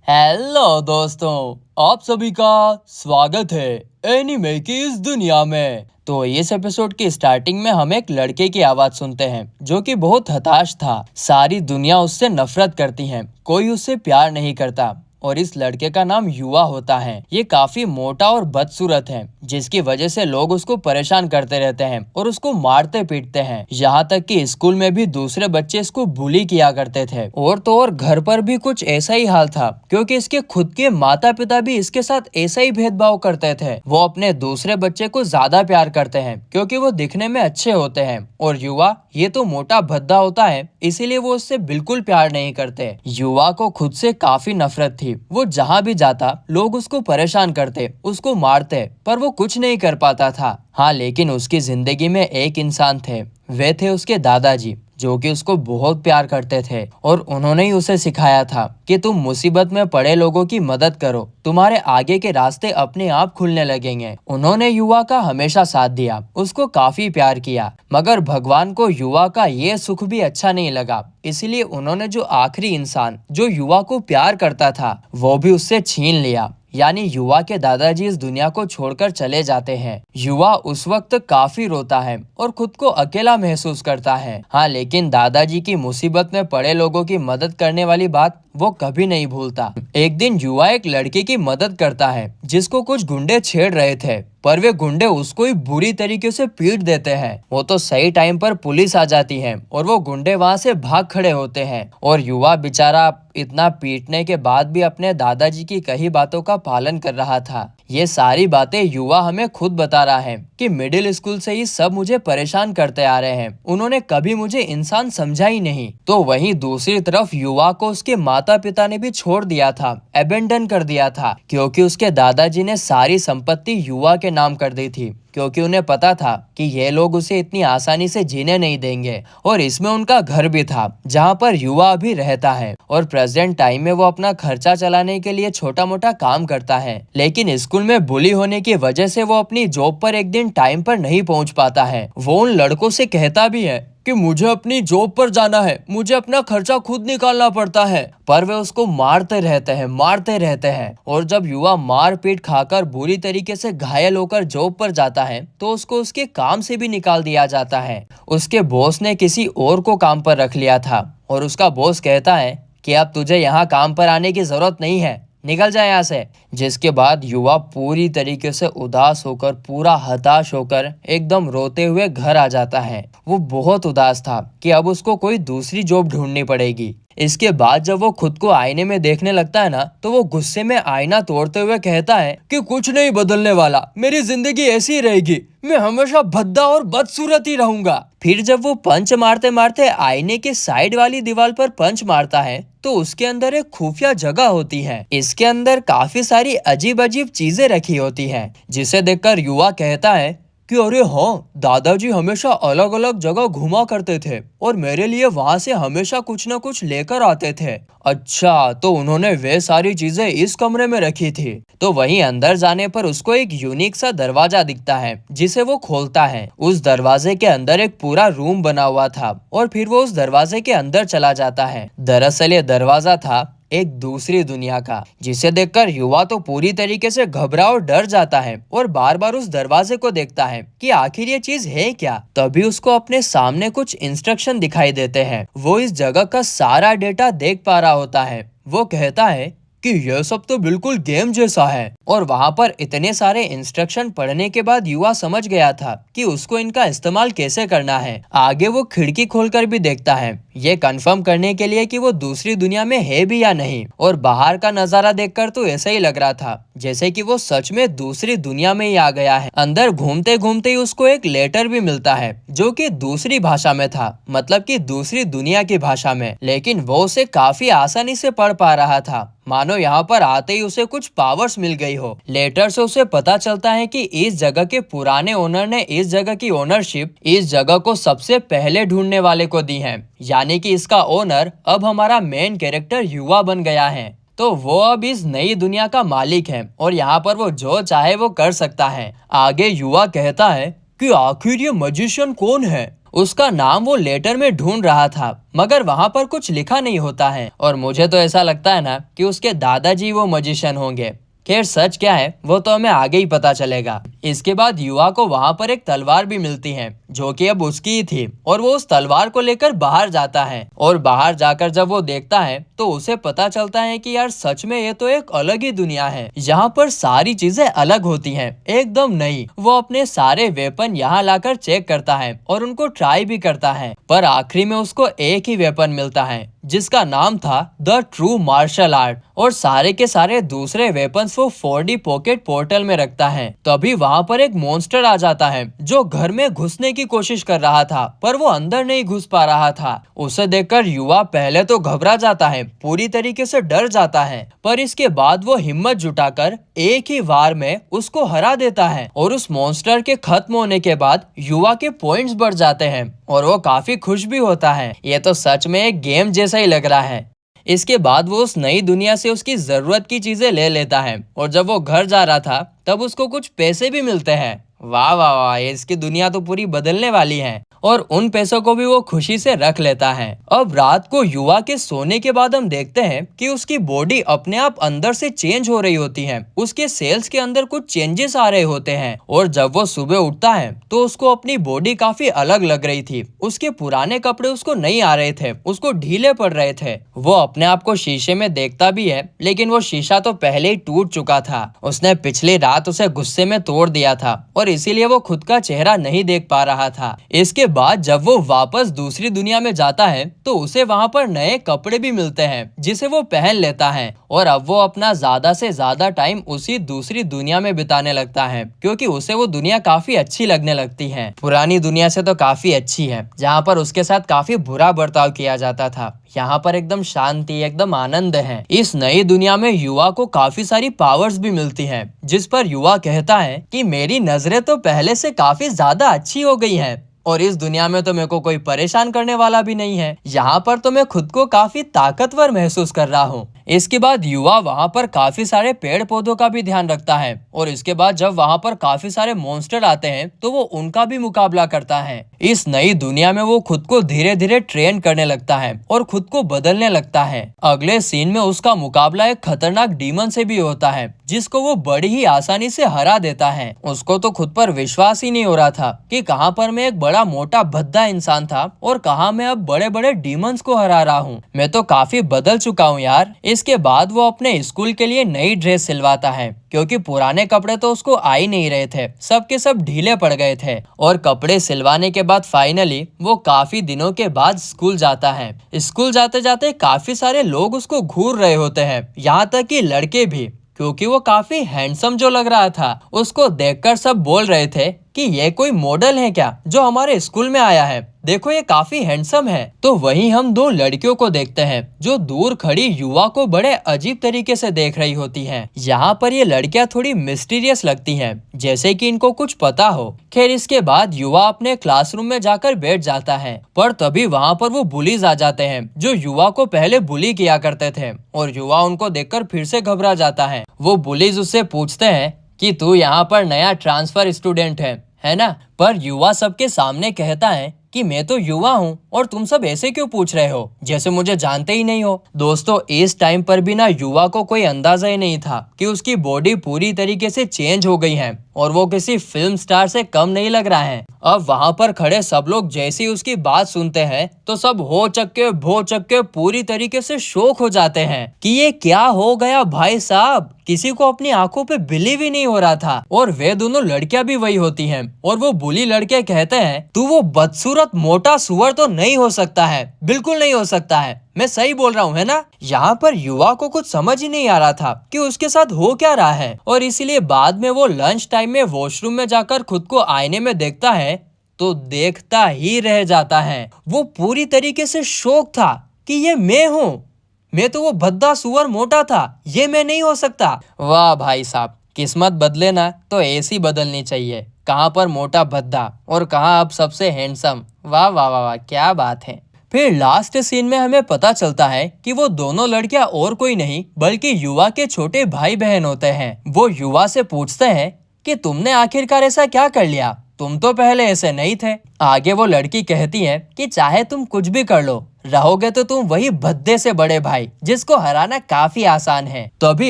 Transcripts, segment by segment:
Hello दोस्तों, आप सभी का स्वागत है एनीमे की इस दुनिया में। तो इस एपिसोड की स्टार्टिंग में हम एक लड़के की आवाज सुनते हैं जो कि बहुत हताश था। सारी दुनिया उससे नफरत करती है, कोई उससे प्यार नहीं करता और इस लड़के का नाम युवा होता है। ये काफी मोटा और बदसूरत है, जिसकी वजह से लोग उसको परेशान करते रहते हैं और उसको मारते पीटते हैं। यहाँ तक कि स्कूल में भी दूसरे बच्चे इसको बुली किया करते थे। और तो और घर पर भी कुछ ऐसा ही हाल था, क्योंकि इसके खुद के माता पिता भी इसके साथ ऐसा ही भेदभाव करते थे। वो अपने दूसरे बच्चे को ज्यादा प्यार करते हैं क्योंकि वो दिखने में अच्छे होते हैं, और युवा ये तो मोटा भद्दा होता है, इसीलिए वो उससे बिल्कुल प्यार नहीं करते। युवा को खुद से काफी नफरत थी। वो जहाँ भी जाता लोग उसको परेशान करते, उसको मारते, पर वो कुछ नहीं कर पाता था। हाँ, लेकिन उसकी जिंदगी में एक इंसान थे। वे थे उसके दादाजी, जो कि उसको बहुत प्यार करते थे और उन्होंने ही उसे सिखाया था कि तुम मुसीबत में पड़े लोगों की मदद करो, तुम्हारे आगे के रास्ते अपने आप खुलने लगेंगे। उन्होंने युवा का हमेशा साथ दिया, उसको काफी प्यार किया, मगर भगवान को युवा का ये सुख भी अच्छा नहीं लगा। इसलिए उन्होंने जो आखिरी इंसान जो युवा को प्यार करता था वो भी उससे छीन लिया। यानी युवा के दादाजी इस दुनिया को छोड़कर चले जाते हैं। युवा उस वक्त काफी रोता है और खुद को अकेला महसूस करता है। हाँ, लेकिन दादाजी की मुसीबत में पड़े लोगों की मदद करने वाली बात वो कभी नहीं भूलता। एक दिन युवा एक लड़के की मदद करता है जिसको कुछ गुंडे छेड़ रहे थे, पर वे गुंडे उसको ही बुरी तरीके से पीट देते हैं। वो तो सही टाइम पर पुलिस आ जाती है और वो गुंडे वहां से भाग खड़े होते हैं, और युवा बेचारा इतना पीटने के बाद भी अपने दादाजी की कही बातों का पालन कर रहा था। ये सारी बातें युवा हमें खुद बता रहा है कि मिडिल स्कूल से ही सब मुझे परेशान करते आ रहे हैं, उन्होंने कभी मुझे इंसान समझा ही नहीं। तो वहीं दूसरी तरफ युवा को उसके माता पिता ने भी छोड़ दिया था, अबेंडन कर दिया था, क्योंकि उसके दादाजी ने सारी संपत्ति युवा के नाम कर दी थी, क्योंकि उन्हें पता था कि ये लोग उसे इतनी आसानी से जीने नहीं देंगे। और इसमें उनका घर भी था जहाँ पर युवा अभी रहता है, और प्रेजेंट टाइम में वो अपना खर्चा चलाने के लिए छोटा मोटा काम करता है। लेकिन स्कूल में बुली होने की वजह से वो अपनी जॉब पर एक दिन टाइम पर नहीं पहुँच पाता है। वो उन लड़कों से कहता भी है कि मुझे अपनी जॉब पर जाना है, मुझे अपना खर्चा खुद निकालना पड़ता है, पर वे उसको मारते रहते हैं। और जब युवा मार पीट खाकर बुरी तरीके से घायल होकर जॉब पर जाता है तो उसको उसके काम से भी निकाल दिया जाता है। उसके बॉस ने किसी और को काम पर रख लिया था और उसका बॉस कहता है कि अब तुझे यहाँ काम पर आने की जरूरत नहीं है, निकल जाए यहाँ से। जिसके बाद युवा पूरी तरीके से उदास होकर, पूरा हताश होकर, एकदम रोते हुए घर आ जाता है। वो बहुत उदास था कि अब उसको कोई दूसरी जॉब ढूंढनी पड़ेगी। इसके बाद जब वो खुद को आईने में देखने लगता है ना, तो वो गुस्से में आईना तोड़ते हुए कहता है कि कुछ नहीं बदलने वाला, मेरी जिंदगी ऐसी ही रहेगी, मैं हमेशा भद्दा और बदसूरत ही रहूंगा। फिर जब वो पंच मारते मारते आईने के साइड वाली दीवार पर पंच मारता है तो उसके अंदर एक खुफिया जगह होती है। इसके अंदर काफी सारी अजीब अजीब चीजें रखी होती हैं, जिसे देखकर युवा कहता है कि अरे हाँ, दादाजी हमेशा अलग अलग जगह घुमा करते थे और मेरे लिए वहां से हमेशा कुछ न कुछ लेकर आते थे। अच्छा, तो उन्होंने वे सारी चीजें इस कमरे में रखी थी। तो वहीं अंदर जाने पर उसको एक यूनिक सा दरवाजा दिखता है, जिसे वो खोलता है। उस दरवाजे के अंदर एक पूरा रूम बना हुआ था और फिर वो उस दरवाजे के अंदर चला जाता है। दरअसल ये दरवाजा था एक दूसरी दुनिया का, जिसे देखकर युवा तो पूरी तरीके से घबरा और डर जाता है और बार बार उस दरवाजे को देखता है कि आखिर ये चीज है क्या। तभी उसको अपने सामने कुछ इंस्ट्रक्शन दिखाई देते हैं। वो इस जगह का सारा डेटा देख पा रहा होता है। वो कहता है कि यह सब तो बिल्कुल गेम जैसा है, और वहाँ पर इतने सारे इंस्ट्रक्शन पढ़ने के बाद युवा समझ गया था कि उसको इनका इस्तेमाल कैसे करना है। आगे वो खिड़की खोलकर भी देखता है, ये कंफर्म करने के लिए कि वो दूसरी दुनिया में है भी या नहीं। और बाहर का नजारा देखकर तो ऐसा ही लग रहा था जैसे कि वो सच में दूसरी दुनिया में ही आ गया है। अंदर घूमते घूमते ही उसको एक लेटर भी मिलता है जो कि दूसरी भाषा में था, मतलब कि दूसरी दुनिया की भाषा में, लेकिन वो उसे काफी आसानी से पढ़ पा रहा था, मानो यहाँ पर आते ही उसे कुछ पावर्स मिल गई हो। लेटर से उसे पता चलता है कि इस जगह के पुराने ओनर ने इस जगह की ओनरशिप इस जगह को सबसे पहले ढूंढने वाले को दी है, यानी कि इसका ओनर अब हमारा मेन कैरेक्टर युवा बन गया है। तो वो अब इस नई दुनिया का मालिक है और यहाँ पर वो जो चाहे वो कर सकता है। आगे युवा कहता है कि आखिर ये मैजिशियन कौन है उसका नाम वो लेटर में ढूंढ रहा था, मगर वहाँ पर कुछ लिखा नहीं होता है। और मुझे तो ऐसा लगता है ना कि उसके दादाजी वो मजिशियन होंगे। खैर सच क्या है वो तो हमें आगे ही पता चलेगा। इसके बाद युवा को वहाँ पर एक तलवार भी मिलती है जो कि अब उसकी ही थी, और वो उस तलवार को लेकर बाहर जाता है। और बाहर जाकर जब वो देखता है तो उसे पता चलता है कि यार सच में ये तो एक अलग ही दुनिया है। यहाँ पर सारी चीजें अलग होती हैं, एकदम नई। वो अपने सारे वेपन यहाँ लाकर चेक करता है और उनको ट्राई भी करता है, पर आखिरी में उसको एक ही वेपन मिलता है जिसका नाम था द ट्रू मार्शल आर्ट। और सारे के सारे दूसरे वेपन्स वो 4D पॉकेट पोर्टल में रखता है। तभी वहाँ पर एक मॉन्स्टर आ जाता है जो घर में घुसने की कोशिश कर रहा था, पर वो अंदर नहीं घुस पा रहा था। उसे देखकर युवा पहले तो घबरा जाता है, पूरी तरीके से डर जाता है, पर इसके बाद वो हिम्मत जुटाकर एक ही वार में उसको हरा देता है। और उस मॉन्स्टर के खत्म होने के बाद युवा के पॉइंट्स बढ़ जाते हैं और वो काफी खुश भी होता है। ये तो सच में एक गेम जैसा ही लग रहा है। इसके बाद वो उस नई दुनिया से उसकी जरूरत की चीजें ले लेता है, और जब वो घर जा रहा था तब उसको कुछ पैसे भी मिलते हैं। वाह वाह वाह, इसकी दुनिया तो पूरी बदलने वाली है। और उन पैसों को भी वो खुशी से रख लेता है। अब रात को युवा के सोने के बाद हम देखते हैं कि उसकी बॉडी अपने आप अंदर से चेंज हो रही होती है। उसके सेल्स के अंदर कुछ चेंजेस आ रहे होते हैं, और जब वो सुबह उठता है तो उसको अपनी बॉडी काफी अलग लग रही थी। उसके पुराने कपड़े उसको नहीं आ रहे थे, उसको ढीले पड़ रहे थे। वो अपने आप को शीशे में देखता भी है, लेकिन वो शीशा तो पहले ही टूट चुका था। उसने पिछली रात उसे गुस्से में तोड़ दिया था, और इसीलिए वो खुद का चेहरा नहीं देख पा रहा था। इसके बाद जब वो वापस दूसरी दुनिया में जाता है तो उसे वहाँ पर नए कपड़े भी मिलते हैं जिसे वो पहन लेता है। और अब वो अपना ज्यादा से ज्यादा टाइम उसी दूसरी दुनिया में बिताने लगता है, क्योंकि उसे वो दुनिया काफी अच्छी लगने लगती है। पुरानी दुनिया से तो काफी अच्छी है, जहाँ पर उसके साथ काफी बुरा बर्ताव किया जाता था। यहाँ पर एकदम शांति, एकदम आनंद है। इस नई दुनिया में युवा को काफी सारी पावर्स भी मिलती हैं, जिस पर युवा कहता है कि मेरी नजरें तो पहले से काफी ज्यादा अच्छी हो गई हैं, और इस दुनिया में तो मेरे को कोई परेशान करने वाला भी नहीं है। यहाँ पर तो मैं खुद को काफी ताकतवर महसूस कर रहा हूँ। इसके बाद युवा वहाँ पर काफी सारे पेड़ पौधों का भी ध्यान रखता है, और इसके बाद जब वहाँ पर काफी सारे मॉन्स्टर आते हैं तो वो उनका भी मुकाबला करता है। इस नई दुनिया में वो खुद को धीरे धीरे ट्रेन करने लगता है और खुद को बदलने लगता है। अगले सीन में उसका मुकाबला एक खतरनाक डीमन से भी होता है, जिसको वो बड़ी ही आसानी से हरा देता है। उसको तो खुद पर विश्वास ही नहीं हो रहा था कि कहाँ पर मैं एक बड़ा मोटा भद्दा इंसान था और कहाँ मैं अब बड़े बड़े डीमंस को हरा रहा हूँ। मैं तो काफी बदल चुका हूँ यार। इसके बाद वो अपने स्कूल के लिए नई ड्रेस सिलवाता है, क्योंकि पुराने कपड़े तो उसको आ ही नहीं रहे थे, सब के सब ढीले पड़ गए थे। और कपड़े सिलवाने के बाद फाइनली वो काफी दिनों के बाद स्कूल जाता है। स्कूल जाते जाते काफी सारे लोग उसको घूर रहे होते हैं, यहाँ तक कि लड़के भी, क्योंकि वो काफी हैंडसम जो लग रहा था। उसको देखकर सब बोल रहे थे कि ये कोई मॉडल है क्या जो हमारे स्कूल में आया है, देखो ये काफी हैंडसम है। तो वहीं हम दो लड़कियों को देखते हैं जो दूर खड़ी युवा को बड़े अजीब तरीके से देख रही होती हैं। यहाँ पर ये लड़कियां थोड़ी मिस्टीरियस लगती हैं, जैसे कि इनको कुछ पता हो। खैर इसके बाद युवा अपने क्लासरूम में जाकर बैठ जाता है, पर तभी वहाँ पर वो बुलीज आ जाते हैं जो युवा को पहले बुली किया करते थे, और युवा उनको देखकर फिर से घबरा जाता है। वो बुलीज उससे पूछते हैं कि तू यहाँ पर नया ट्रांसफर स्टूडेंट है ना? पर युवा सबके सामने कहता है कि मैं तो युवा हूँ और तुम सब ऐसे क्यों पूछ रहे हो, जैसे मुझे जानते ही नहीं हो। दोस्तों इस टाइम पर भी ना युवा को कोई अंदाजा ही नहीं था कि उसकी बॉडी पूरी तरीके से चेंज हो गई है और वो किसी फिल्म स्टार से कम नहीं लग रहा है। अब वहाँ पर खड़े सब लोग जैसे ही उसकी बात सुनते हैं तो सब हो चक्के पूरी तरीके से शॉक हो जाते हैं कि ये क्या हो गया भाई साहब। किसी को अपनी आंखों पे बिलीव ही नहीं हो रहा था। और वे दोनों लड़कियां भी वही होती हैं, और वो बुली लड़के कहते हैं तू वो बदसूरत मोटा सुअर तो नहीं हो सकता है, बिल्कुल नहीं हो सकता है, मैं सही बोल रहा हूँ है ना? यहाँ पर युवा को कुछ समझ ही नहीं आ रहा था कि उसके साथ हो क्या रहा है, और इसीलिए बाद में वो लंच टाइम में वॉशरूम में जाकर खुद को आईने में देखता है तो देखता ही रह जाता है। वो पूरी तरीके से शॉक था कि ये मैं हूँ, मैं तो वो भद्दा सुअर मोटा था, ये मैं नहीं हो सकता। वाह भाई साहब, किस्मत बदले ना तो ऐसी बदलनी चाहिए। कहाँ पर मोटा भद्दा और कहाँ अब सबसे हैंडसम। वाह वाह वाह वाह, क्या बात है। फिर लास्ट सीन में हमें पता चलता है कि वो दोनों लड़कियां और कोई नहीं बल्कि युवा के छोटे भाई बहन होते हैं। वो युवा से पूछते हैं कि तुमने आखिरकार ऐसा क्या कर लिया, तुम तो पहले ऐसे नहीं थे। आगे वो लड़की कहती है कि चाहे तुम कुछ भी कर लो, रहोगे तो तुम वही भद्दे से बड़े भाई जिसको हराना काफी आसान है। तो अभी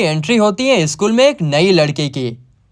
एंट्री होती है स्कूल में एक नई लड़की की।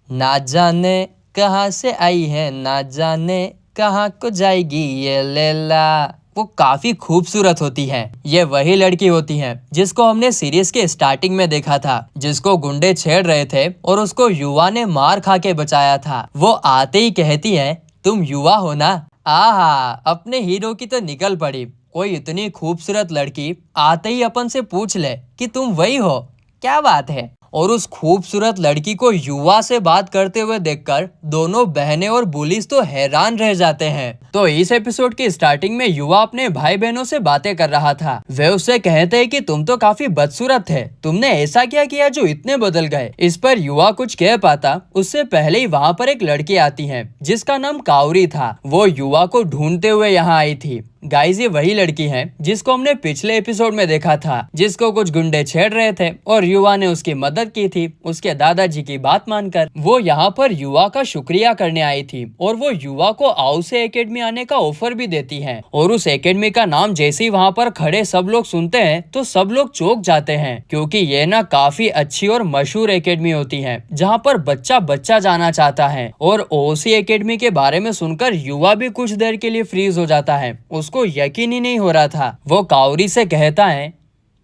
ना जाने कहाँ से आई है, ना जाने कहाँ को जाएगी ये लैला। वो काफी खूबसूरत होती है। ये वही लड़की होती है जिसको हमने सीरीज के स्टार्टिंग में देखा था, जिसको गुंडे छेड़ रहे थे और उसको युवा ने मार खा के बचाया था। वो आते ही कहती है, तुम युवा हो ना। आहा, अपने हीरो की तो निकल पड़ी। कोई इतनी खूबसूरत लड़की आते ही अपन से पूछ ले कि तुम वही हो, क्या बात है। और उस खूबसूरत लड़की को युवा से बात करते हुए देखकर दोनों बहनें और बुलीज तो हैरान रह जाते हैं। तो इस एपिसोड की स्टार्टिंग में युवा अपने भाई बहनों से बातें कर रहा था। वे उससे कहते हैं कि तुम तो काफी बदसूरत थे, तुमने ऐसा क्या किया जो इतने बदल गए। इस पर युवा कुछ कह पाता उससे पहले ही वहाँ पर एक लड़की आती है जिसका नाम काउरी था। वो युवा को ढूंढते हुए यहाँ आई थी। गाइस, ये वही लड़की है जिसको हमने पिछले एपिसोड में देखा था, जिसको कुछ गुंडे छेड़ रहे थे और युवा ने उसकी मदद की थी उसके दादाजी की बात मानकर। वो यहाँ पर युवा का शुक्रिया करने आई थी और वो युवा को आउसे एकेडमी आने का ऑफर भी देती है। और उस एकेडमी का नाम जैसे ही वहाँ पर खड़े सब लोग सुनते हैं तो सब लोग चौंक जाते हैं, क्योंकि ये ना काफी अच्छी और मशहूर एकेडमी होती है जहाँ पर बच्चा बच्चा जाना चाहता है। और ओसी एकेडमी के बारे में सुनकर युवा भी कुछ देर के लिए फ्रीज हो जाता है। उसको यकीन ही नहीं हो रहा था। वो काउरी से कहता है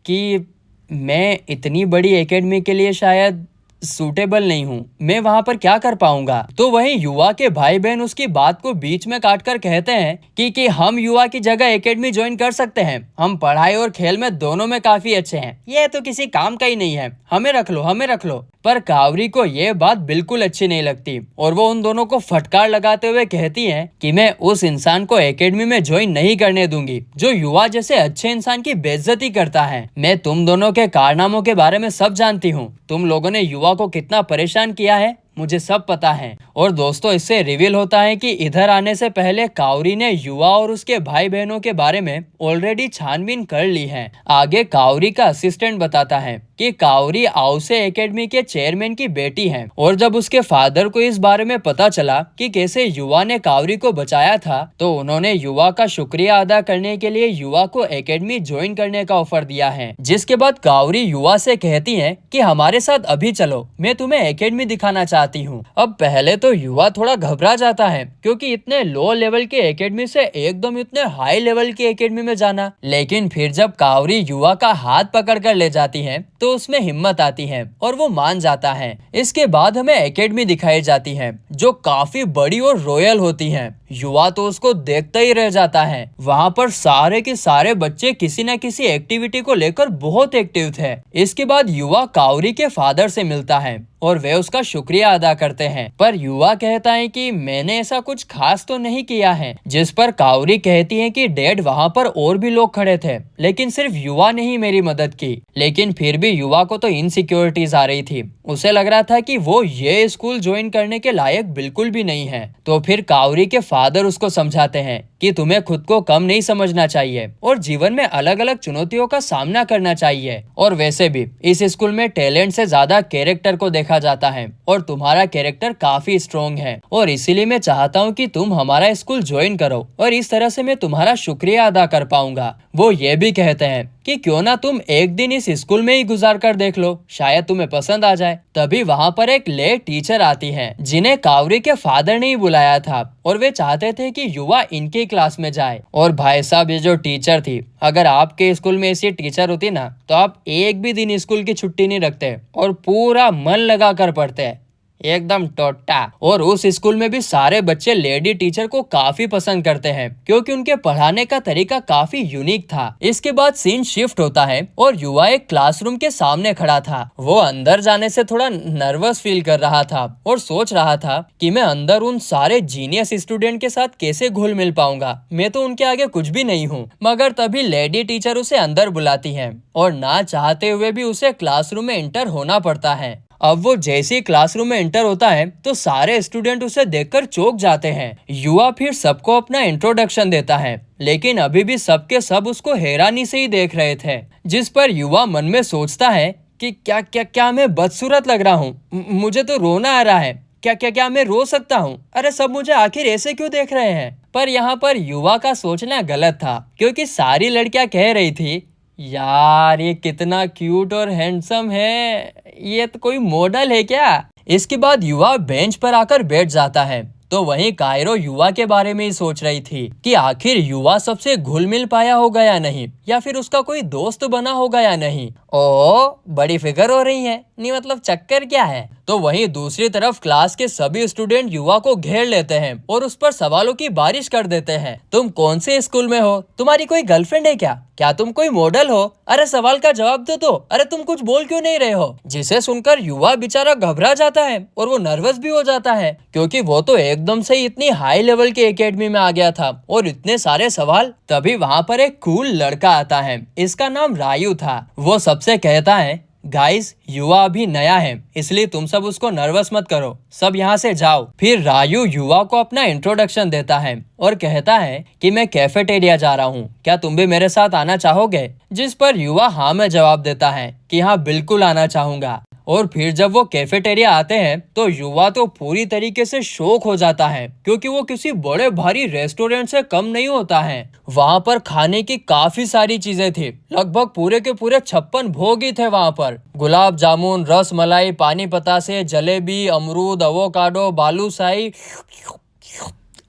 कि मैं इतनी बड़ी एकेडमी के लिए शायद सूटेबल नहीं हूँ, मैं वहाँ पर क्या कर पाऊंगा। तो वहीं युवा के भाई बहन उसकी बात को बीच में काटकर कहते हैं कि हम युवा की जगह एकेडमी ज्वाइन कर सकते हैं, हम पढ़ाई और खेल में दोनों में काफी अच्छे हैं, ये तो किसी काम का ही नहीं है, हमें रख लो, हमें रख लो। पर कावरी को ये बात बिल्कुल अच्छी नहीं लगती और वो उन दोनों को फटकार लगाते हुए कहती है कि मैं उस इंसान को एकेडमी में ज्वाइन नहीं करने दूंगी जो युवा जैसे अच्छे इंसान की बेइज्जती करता है। मैं तुम दोनों के कारनामों के बारे में सब जानती हूँ, तुम लोगों ने युवा को कितना परेशान किया है मुझे सब पता है। और दोस्तों, इससे रिवील होता है कि इधर आने से पहले काउरी ने युवा और उसके भाई बहनों के बारे में ऑलरेडी छानबीन कर ली है। आगे काउरी का असिस्टेंट बताता है कि काउरी आउसे एकेडमी के चेयरमैन की बेटी है और जब उसके फादर को इस बारे में पता चला कि कैसे युवा ने काउरी को बचाया था तो उन्होंने युवा का शुक्रिया अदा करने के लिए युवा को एकेडमी ज्वाइन करने का ऑफर दिया है। जिसके बाद काउरी युवा से कहती है कि हमारे साथ अभी चलो, मैं तुम्हें एकेडमी दिखाना चाहती हूँ। अब पहले तो युवा थोड़ा घबरा जाता है क्योंकि इतने लो लेवल के एकेडमी से एकदम इतने हाई लेवल की एकेडमी में जाना, लेकिन फिर जब काउरी युवा का हाथ पकड़ कर ले जाती है तो उसमें हिम्मत आती है और वो मान जाता है। इसके बाद हमें एकेडमी दिखाई जाती है जो काफी बड़ी और रॉयल होती है। युवा तो उसको देखता ही रह जाता है। वहाँ पर सारे के सारे बच्चे किसी न किसी एक्टिविटी को लेकर बहुत एक्टिव थे। इसके बाद युवा काउरी के फादर से मिलता है और वे उसका शुक्रिया अदा करते हैं, पर युवा कहता है कि मैंने ऐसा कुछ खास तो नहीं किया है। जिस पर काउरी कहती है कि डैड, वहाँ पर और भी लोग खड़े थे लेकिन सिर्फ युवा ने ही मेरी मदद की। लेकिन फिर भी युवा को तो इनसिक्योरिटीज आ रही थी, उसे लग रहा था कि वो ये स्कूल ज्वाइन करने के लायक बिल्कुल भी नहीं है। तो फिर काउरी के फादर उसको समझाते हैं कि तुम्हें खुद को कम नहीं समझना चाहिए और जीवन में अलग अलग चुनौतियों का सामना करना चाहिए। और वैसे भी इस स्कूल में टैलेंट से ज्यादा कैरेक्टर को देखा जाता है और तुम्हारा कैरेक्टर काफी स्ट्रॉन्ग है और इसीलिए मैं चाहता हूँ कि तुम हमारा स्कूल ज्वाइन करो और इस तरह से मैं तुम्हारा शुक्रिया अदा कर पाऊंगा। वो ये भी कहते हैं कि क्यों ना तुम एक दिन इस स्कूल में ही गुजार कर देख लो, शायद तुम्हें पसंद आ जाए। तभी वहाँ पर एक ले टीचर आती है जिन्हें काउरी के फादर ने ही बुलाया था और वे चाहते थे कि युवा इनके क्लास में जाए। और भाई साहब, ये जो टीचर थी, अगर आपके स्कूल में ऐसी टीचर होती ना तो आप एक भी दिन स्कूल की छुट्टी नहीं रखते और पूरा मन लगा कर पढ़ते, एकदम टोटा। और उस स्कूल में भी सारे बच्चे लेडी टीचर को काफी पसंद करते हैं क्योंकि उनके पढ़ाने का तरीका काफी यूनिक था। इसके बाद सीन शिफ्ट होता है और युवा एक क्लासरूम के सामने खड़ा था। वो अंदर जाने से थोड़ा नर्वस फील कर रहा था और सोच रहा था कि मैं अंदर उन सारे जीनियस स्टूडेंट के साथ कैसे घुल मिल पाऊंगा, मैं तो उनके आगे कुछ भी नहीं हूँ। मगर तभी लेडी टीचर उसे अंदर बुलाती है और ना चाहते हुए भी उसे क्लासरूम में एंटर होना पड़ता है। अब वो जैसे ही क्लासरूम में एंटर होता है तो सारे स्टूडेंट उसे देखकर चौंक जाते हैं। युवा फिर सबको अपना इंट्रोडक्शन देता है लेकिन अभी भी सबके सब उसको हैरानी से ही देख रहे थे। जिस पर युवा मन में सोचता है कि क्या क्या क्या मैं बदसूरत लग रहा हूँ, मुझे तो रोना आ रहा है, क्या क्या क्या मैं रो सकता हूँ? अरे सब मुझे आखिर ऐसे क्यों देख रहे हैं? पर यहाँ पर युवा का सोचना गलत था, क्योंकि सारी लड़कियां कह रही थी, यार ये कितना क्यूट और हैंडसम है, ये तो कोई मॉडल है क्या? इसके बाद युवा बेंच पर आकर बैठ जाता है। तो वहीं कायरो युवा के बारे में ही सोच रही थी कि आखिर युवा सबसे घुल मिल पाया होगा या नहीं, या फिर उसका कोई दोस्त बना होगा या नहीं। ओ बड़ी फिक्र हो रही है, नहीं मतलब चक्कर क्या है? तो वहीं दूसरी तरफ क्लास के सभी स्टूडेंट युवा को घेर लेते हैं और उस पर सवालों की बारिश कर देते हैं। तुम कौन से स्कूल में हो? तुम्हारी कोई गर्लफ्रेंड है क्या? क्या तुम कोई मॉडल हो? अरे सवाल का जवाब दो तो। अरे तुम कुछ बोल क्यों नहीं रहे हो? जिसे सुनकर युवा बेचारा घबरा जाता है और वो नर्वस भी हो जाता है, क्योंकि वो तो एकदम से इतनी हाई लेवल की एकेडमी में आ गया था और इतने सारे सवाल। तभी वहाँ पर एक कूल लड़का आता है, इसका नाम रायू था। वो सबसे कहता है, गाइस युवा अभी नया है, इसलिए तुम सब उसको नर्वस मत करो, सब यहाँ से जाओ। फिर रायू युवा को अपना इंट्रोडक्शन देता है और कहता है कि मैं कैफेटेरिया जा रहा हूँ, क्या तुम भी मेरे साथ आना चाहोगे? जिस पर युवा हाँ में जवाब देता है कि हाँ बिल्कुल आना चाहूंगा। और फिर जब वो कैफेटेरिया आते हैं तो युवा तो पूरी तरीके से शॉक हो जाता है, क्योंकि वो किसी बड़े भारी रेस्टोरेंट से कम नहीं होता है। वहाँ पर खाने की काफी सारी चीजें थी, लगभग पूरे के पूरे 56 भोग ही थे वहाँ पर। गुलाब जामुन, रस मलाई, पानी पतासे, जलेबी, अमरूद, अवोकाडो, बालूशाही,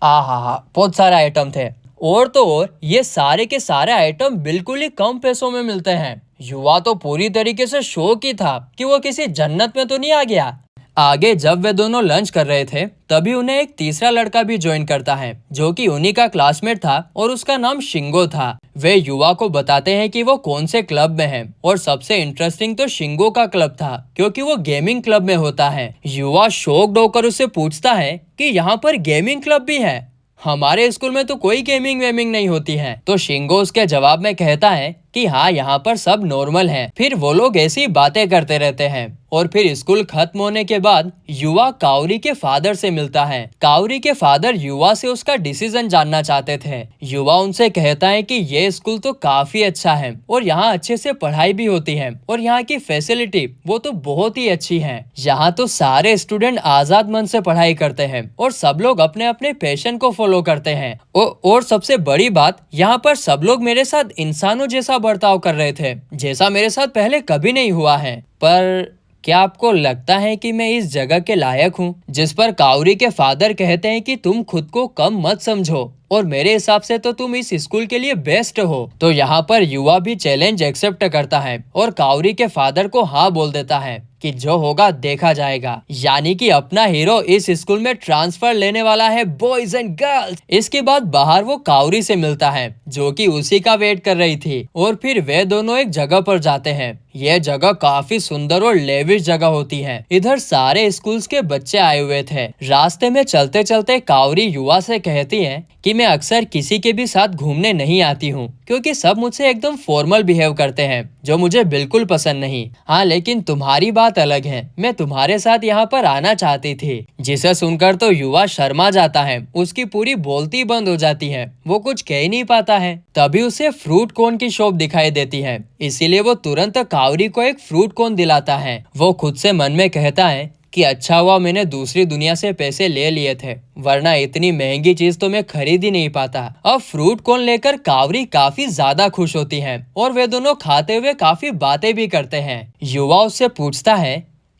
आहा बहुत सारे आइटम थे। और तो और ये सारे के सारे आइटम बिल्कुल ही कम पैसों में मिलते हैं। युवा तो पूरी तरीके से शौक ही था कि वो किसी जन्नत में तो नहीं आ गया। आगे जब वे दोनों लंच कर रहे थे तभी उन्हें एक तीसरा लड़का भी ज्वाइन करता है, जो कि उन्हीं का क्लासमेट था और उसका नाम शिंगो था। वे युवा को बताते हैं कि वो कौन से क्लब में है, और सबसे इंटरेस्टिंग तो शिंगो का क्लब था, क्योंकि वो गेमिंग क्लब में होता है। युवा शॉक्ड होकर उससे पूछता है कि यहाँ पर गेमिंग क्लब भी है, हमारे स्कूल में तो कोई गेमिंग वेमिंग नहीं होती है। तो शिंगो उसके जवाब में कहता है कि हाँ यहाँ पर सब नॉर्मल है। फिर वो लोग ऐसी बातें करते रहते हैं और फिर स्कूल खत्म होने के बाद युवा काउरी के फादर से मिलता है। काउरी के फादर युवा से उसका डिसीजन जानना चाहते थे। युवा उनसे कहता है कि ये स्कूल तो काफी अच्छा है और यहाँ अच्छे से पढ़ाई भी होती है और यहाँ की फैसिलिटी वो तो बहुत ही अच्छी है। यहाँ तो सारे स्टूडेंट आजाद मन से पढ़ाई करते हैं और सब लोग अपने अपने पैशन को फॉलो करते हैं। और सबसे बड़ी बात, यहाँ पर सब लोग मेरे साथ इंसानों जैसा बर्ताव कर रहे थे, जैसा मेरे साथ पहले कभी नहीं हुआ है। पर क्या आपको लगता है कि मैं इस जगह के लायक हूँ? जिस पर काउरी के फादर कहते हैं कि तुम खुद को कम मत समझो और मेरे हिसाब से तो तुम इस स्कूल के लिए बेस्ट हो। तो यहाँ पर युवा भी चैलेंज एक्सेप्ट करता है और काउरी के फादर को हाँ बोल देता है कि जो होगा देखा जाएगा। यानी कि अपना हीरो इस स्कूल में ट्रांसफर लेने वाला है, बॉयज एंड गर्ल्स। इसके बाद बाहर वो काउरी से मिलता है, जो कि उसी का वेट कर रही थी, और फिर वे दोनों एक जगह पर जाते हैं। यह जगह काफी सुंदर और लेविश जगह होती है। इधर सारे स्कूल्स के बच्चे आए हुए थे। रास्ते में चलते चलते काउरी युवा से कहती है कि मैं अक्सर किसी के भी साथ घूमने नहीं आती हूँ, क्योंकि सब मुझसे एकदम फॉर्मल बिहेव करते हैं, जो मुझे बिल्कुल पसंद नहीं। हाँ लेकिन तुम्हारी बात अलग है, मैं तुम्हारे साथ यहाँ पर आना चाहती थी। जिसे सुनकर तो युवा शर्मा जाता है, उसकी पूरी बोलती बंद हो जाती है, वो कुछ कह नहीं पाता है। तभी उसे फ्रूट कोन की शॉप दिखाई देती है, इसीलिए वो तुरंत काउरी को एक फ्रूट कोन दिलाता है। वो खुद से मन में कहता है कि अच्छा हुआ मैंने दूसरी दुनिया से पैसे ले लिए थे, वरना इतनी महंगी चीज तो मैं खरीद ही नहीं पाता। अब फ्रूट कोन लेकर कावरी काफी ज्यादा खुश होती है और वे दोनों खाते हुए काफी बातें भी करते हैं। युवा उससे पूछता है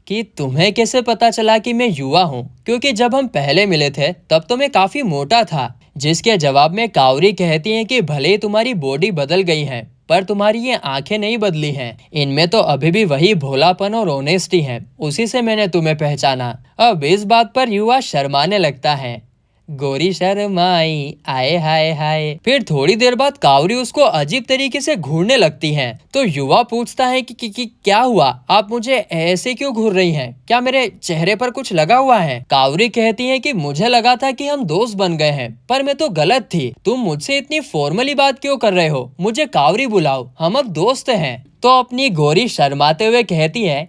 कि तुम्हें कैसे पता चला कि मैं युवा हूँ, क्योंकि जब हम पहले मिले थे तब तो मैं काफी मोटा था। जिसके जवाब में कावरी कहती है कि भले ही तुम्हारी बॉडी बदल गई है, पर तुम्हारी ये आंखें नहीं बदली हैं, इनमें तो अभी भी वही भोलापन और ऑनेस्टी है, उसी से मैंने तुम्हें पहचाना। अब इस बात पर युवा शर्माने लगता है। गोरी शर्माई आए हाय हाय। फिर थोड़ी देर बाद कावरी उसको अजीब तरीके से घूरने लगती है। तो युवा पूछता है कि क्या हुआ, आप मुझे ऐसे क्यों घूर रही हैं? क्या मेरे चेहरे पर कुछ लगा हुआ है? कावरी कहती है कि मुझे लगा था कि हम दोस्त बन गए हैं, पर मैं तो गलत थी। तुम मुझसे इतनी फॉर्मली बात क्यों कर रहे हो? मुझे कावरी बुलाओ, हम अब दोस्त हैं। तो अपनी गोरी शर्माते हुए कहती है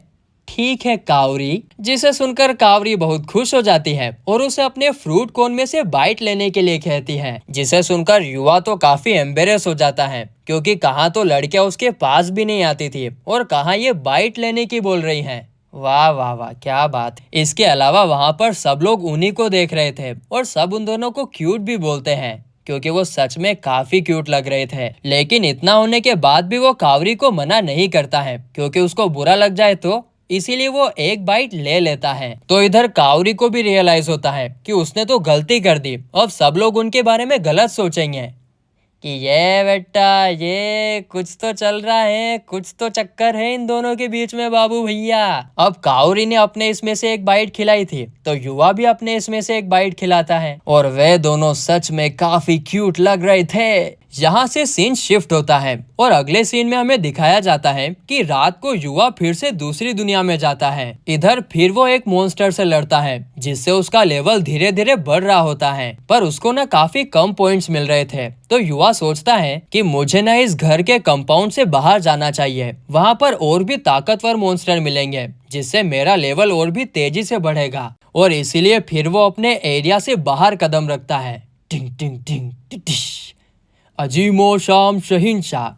ठीक है कावरी। जिसे सुनकर कावरी बहुत खुश हो जाती है और उसे अपने फ्रूट कोन में से बाइट लेने के लिए कहती है। जिसे सुनकर युवा तो काफी एम्बेरस हो जाता है, क्योंकि कहाँ तो लड़कियां उसके पास भी नहीं आती थी और कहाँ ये बाइट लेने की बोल रही हैं। वाह वाह वाह, क्या बात है। इसके अलावा वहां पर सब लोग उन्हीं को देख रहे थे और सब उन दोनों को क्यूट भी बोलते हैं, क्योंकि वो सच में काफी क्यूट लग रहे थे। लेकिन इतना होने के बाद भी वो कावरी को मना नहीं करता है, क्योंकि उसको बुरा लग जाए तो इसीलिए वो एक बाइट ले लेता है। तो इधर कावरी को भी रियलाइज होता है कि उसने तो गलती कर दी, अब सब लोग उनके बारे में गलत सोचेंगे कि ये बेटा ये कुछ तो चल रहा है, कुछ तो चक्कर है इन दोनों के बीच में बाबू भैया। अब काउरी ने अपने इसमें से एक बाइट खिलाई थी, तो युवा भी अपने इसमें से एक बाइट खिलाता है और वे दोनों सच में काफी क्यूट लग रहे थे। यहाँ से सीन शिफ्ट होता है और अगले सीन में हमें दिखाया जाता है कि रात को युवा फिर से दूसरी दुनिया में जाता है। इधर फिर वो एक मॉन्स्टर से लड़ता है, जिससे उसका लेवल धीरे धीरे बढ़ रहा होता है, पर उसको ना काफी कम पॉइंट्स मिल रहे थे। तो युवा सोचता है कि मुझे ना इस घर के कंपाउंड से बाहर जाना चाहिए, वहाँ पर और भी ताकतवर मॉन्स्टर मिलेंगे, जिससे मेरा लेवल और भी तेजी से बढ़ेगा। और इसीलिए फिर वो अपने एरिया से बाहर कदम रखता है। टिंग टिंग टिंग टिश, अजीमो शाम शहिंशाह,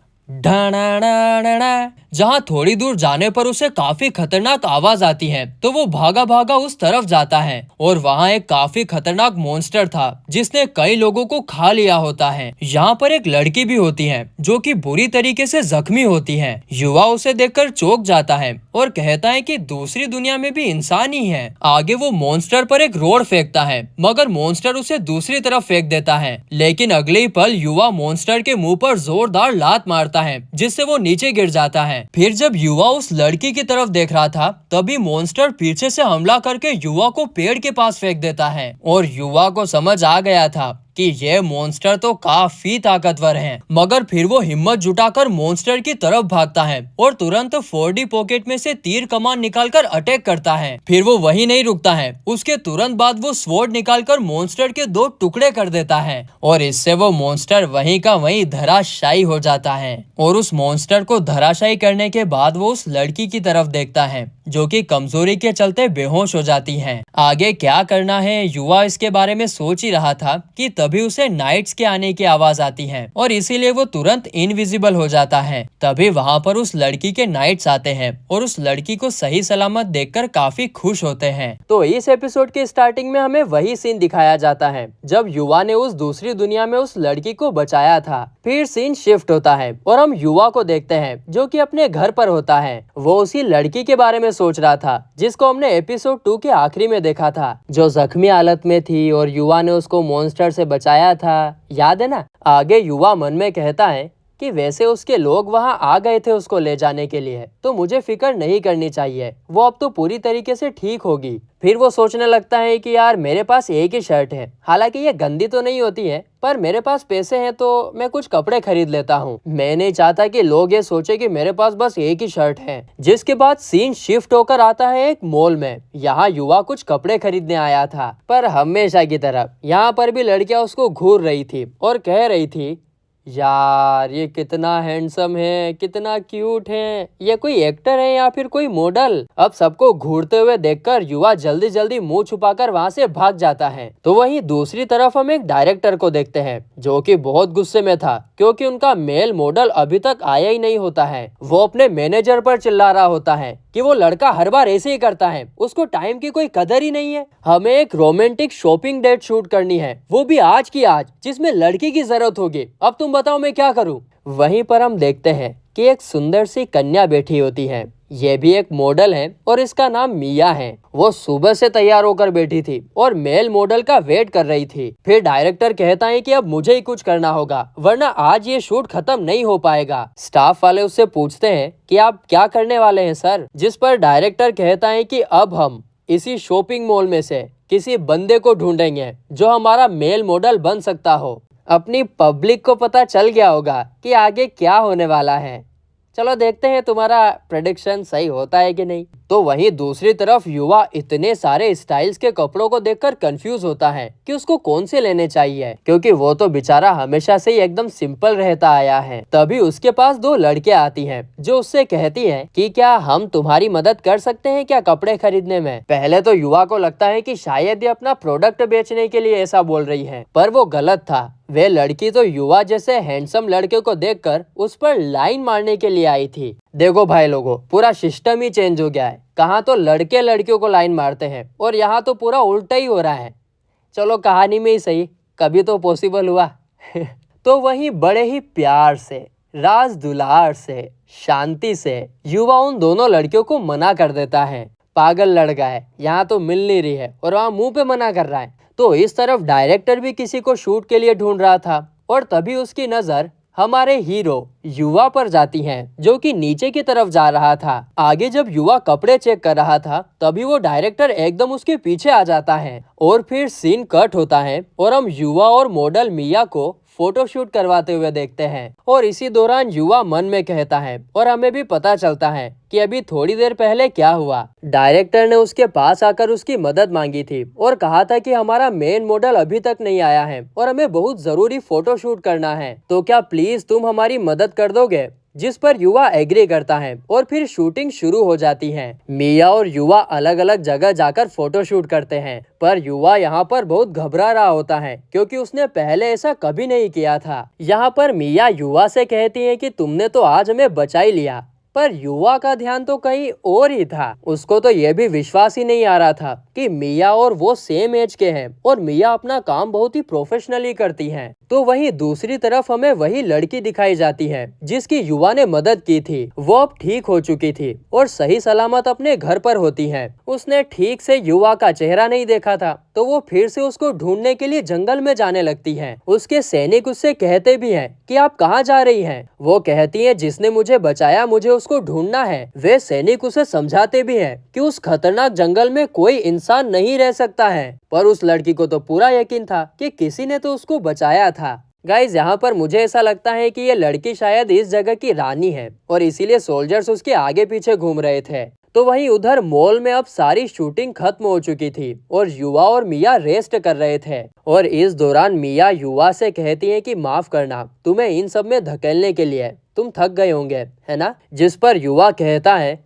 जहाँ थोड़ी दूर जाने पर उसे काफी खतरनाक आवाज आती है, तो वो भागा भागा उस तरफ जाता है और वहाँ एक काफी खतरनाक मॉन्स्टर था, जिसने कई लोगों को खा लिया होता है। यहाँ पर एक लड़की भी होती है जो कि बुरी तरीके से जख्मी होती है। युवा उसे देखकर चौंक जाता है और कहता है कि दूसरी दुनिया में भी इंसान ही है। आगे वो मॉन्स्टर पर एक रोड फेंकता है, मगर मॉन्स्टर उसे दूसरी तरफ फेंक देता है। लेकिन अगले ही पल युवा मॉन्स्टर के मुंह पर जोरदार लात मारता है, जिससे वो नीचे गिर जाता है। फिर जब युवा उस लड़की की तरफ देख रहा था, तभी मॉन्स्टर पीछे से हमला करके युवा को पेड़ के पास फेंक देता है और युवा को समझ आ गया था कि ये मॉन्स्टर तो काफी ताकतवर हैं, मगर फिर वो हिम्मत जुटाकर मॉन्स्टर की तरफ भागता है और तुरंत 4D पॉकेट में से तीर कमान निकालकर अटैक करता है। फिर वो वहीं नहीं रुकता है, उसके तुरंत बाद वो स्वॉर्ड निकालकर मॉन्स्टर के 2 टुकड़े कर देता है और इससे वो मॉन्स्टर वहीं का वहीं धराशायी हो जाता है। और उस मॉन्स्टर को धराशायी करने के बाद वो उस लड़की की तरफ देखता है, जो कि कमजोरी के चलते बेहोश हो जाती है। आगे क्या करना है, युवा इसके बारे में सोच ही रहा था कि तभी उसे नाइट्स के आने की आवाज आती है और इसीलिए वो तुरंत इनविजिबल हो जाता है। तभी वहाँ पर उस लड़की के नाइट्स आते हैं और उस लड़की को सही सलामत देखकर काफी खुश होते हैं। तो इस एपिसोड के स्टार्टिंग में हमें वही सीन दिखाया जाता है जब युवा ने उस दूसरी दुनिया में उस लड़की को बचाया था। फिर सीन शिफ्ट होता है और हम युवा को देखते हैं, जो कि अपने घर पर होता है। वो उसी लड़की के बारे में सोच रहा था जिसको हमने एपिसोड 2 के आखिरी में देखा था, जो जख्मी हालत में थी और युवा ने उसको मॉन्स्टर से बचाया था, याद है ना। आगे युवा मन में कहता है कि वैसे उसके लोग वहां आ गए थे उसको ले जाने के लिए, तो मुझे फिक्र नहीं करनी चाहिए, वो अब तो पूरी तरीके से ठीक होगी। फिर वो सोचने लगता है कि यार मेरे पास एक ही शर्ट है, हालांकि ये गंदी तो नहीं होती है, पर मेरे पास पैसे हैं तो मैं कुछ कपड़े खरीद लेता हूँ। मैं नहीं चाहता कि लोग ये सोचे कि मेरे पास बस एक ही शर्ट है। जिसके बाद सीन शिफ्ट होकर आता है एक मॉल में। यहाँ युवा कुछ कपड़े खरीदने आया था, पर हमेशा की तरह यहाँ पर भी लड़कियां उसको घूर रही थी और कह रही थी, यार ये कितना हैंडसम है, कितना क्यूट है, ये कोई एक्टर है या फिर कोई मॉडल। अब सबको घूरते हुए देखकर युवा जल्दी जल्दी मुंह छुपाकर वहां से भाग जाता है। तो वहीं दूसरी तरफ हम एक डायरेक्टर को देखते हैं, जो कि बहुत गुस्से में था क्योंकि उनका मेल मॉडल अभी तक आया ही नहीं होता है। वो अपने मैनेजर पर चिल्ला रहा होता है कि वो लड़का हर बार ऐसे ही करता है, उसको टाइम की कोई कदर ही नहीं है। हमें एक रोमांटिक शॉपिंग डेट शूट करनी है, वो भी आज की आज, जिसमें लड़की की जरूरत होगी। अब तुम बताओ मैं क्या करूं। वहीं पर हम देखते हैं कि एक सुंदर सी कन्या बैठी होती है। ये भी एक मॉडल है और इसका नाम मिया है। वो सुबह से तैयार होकर बैठी थी और मेल मॉडल का वेट कर रही थी। फिर डायरेक्टर कहता है कि अब मुझे ही कुछ करना होगा, वरना आज ये शूट खत्म नहीं हो पाएगा। स्टाफ वाले उससे पूछते हैं कि आप क्या करने वाले हैं सर, जिस पर डायरेक्टर कहता है कि अब हम इसी शॉपिंग मॉल में से किसी बंदे को ढूंढेंगे जो हमारा मेल मॉडल बन सकता हो। अपनी पब्लिक को पता चल गया होगा कि आगे क्या होने वाला है। चलो देखते हैं तुम्हारा प्रेडिक्शन सही होता है कि नहीं। तो वहीं दूसरी तरफ युवा इतने सारे स्टाइल्स के कपड़ों को देखकर कंफ्यूज होता है कि उसको कौन से लेने चाहिए, क्योंकि वो तो बेचारा हमेशा से ही एकदम सिंपल रहता आया है। तभी उसके पास 2 लड़कियां आती हैं जो उससे कहती हैं कि क्या हम तुम्हारी मदद कर सकते हैं क्या कपड़े खरीदने में। पहले तो युवा को लगता है कि शायद ये अपना प्रोडक्ट बेचने के लिए ऐसा बोल रही है, पर वो गलत था। वे लड़की तो युवा जैसे हैंडसम लड़के को देखकर उस पर लाइन मारने के लिए आई थी। देखो भाई लोगों, पूरा सिस्टम ही चेंज हो गया है। कहाँ तो लड़के लड़कियों को लाइन मारते हैं और यहाँ तो पूरा उल्टा ही हो रहा है। चलो कहानी में ही सही, कभी तो पॉसिबल हुआ। तो वहीं बड़े ही प्यार से, राज दुलार से, शांति से युवा उन दोनों लड़कियों को मना कर देता है। पागल लड़का है, यहाँ तो मिल नहीं रही है और वहाँ मुंह पे मना कर रहा है। तो इस तरफ डायरेक्टर भी किसी को शूट के लिए ढूंढ रहा था और तभी उसकी नजर हमारे हीरो युवा पर जाती है, जो कि नीचे की तरफ जा रहा था। आगे जब युवा कपड़े चेक कर रहा था तभी वो डायरेक्टर एकदम उसके पीछे आ जाता है और फिर सीन कट होता है और हम युवा और मॉडल मिया को फोटोशूट करवाते हुए देखते हैं। और इसी दौरान युवा मन में कहता है और हमें भी पता चलता है कि अभी थोड़ी देर पहले क्या हुआ। डायरेक्टर ने उसके पास आकर उसकी मदद मांगी थी और कहा था कि हमारा मेन मॉडल अभी तक नहीं आया है और हमें बहुत जरूरी फोटोशूट करना है, तो क्या प्लीज तुम हमारी मदद कर दोगे। जिस पर युवा एग्री करता है और फिर शूटिंग शुरू हो जाती है। मिया और युवा अलग अलग जगह जाकर फोटो शूट करते हैं, पर युवा यहाँ पर बहुत घबरा रहा होता है क्योंकि उसने पहले ऐसा कभी नहीं किया था। यहाँ पर मिया युवा से कहती है कि तुमने तो आज हमें बचा ही लिया, पर युवा का ध्यान तो कहीं और ही था। उसको तो यह भी विश्वास ही नहीं आ रहा था कि मिया और वो सेम एज के हैं और मिया अपना काम बहुत ही प्रोफेशनली करती हैं। तो वहीं दूसरी तरफ हमें वही लड़की दिखाई जाती है जिसकी युवा ने मदद की थी। वो अब ठीक हो चुकी थी और सही सलामत अपने घर पर होती है। उसने ठीक से युवा का चेहरा नहीं देखा था, तो वो फिर से उसको ढूंढने के लिए जंगल में जाने लगती है। उसके सैनिक उससे कहते भी हैं कि आप कहाँ जा रही हैं। वो कहती है जिसने मुझे बचाया मुझे उसको ढूंढना है। वे सैनिक उसे समझाते भी हैं कि उस खतरनाक जंगल में कोई इंसान नहीं रह सकता है, पर उस लड़की को तो पूरा यकीन था कि किसी ने तो उसको बचाया था। गाइज, यहाँ पर मुझे ऐसा लगता है कि ये लड़की शायद इस जगह की रानी है और इसीलिए सोल्जर्स उसके आगे पीछे घूम रहे थे। तो वहीं उधर मॉल में अब सारी शूटिंग खत्म हो चुकी थी और युवा और मिया रेस्ट कर रहे थे। और इस दौरान मिया युवा से कहती है कि माफ करना, तुम्हें इन सब में धकेलने के लिए, तुम थक गए होंगे, है ना। जिस पर युवा कहता है,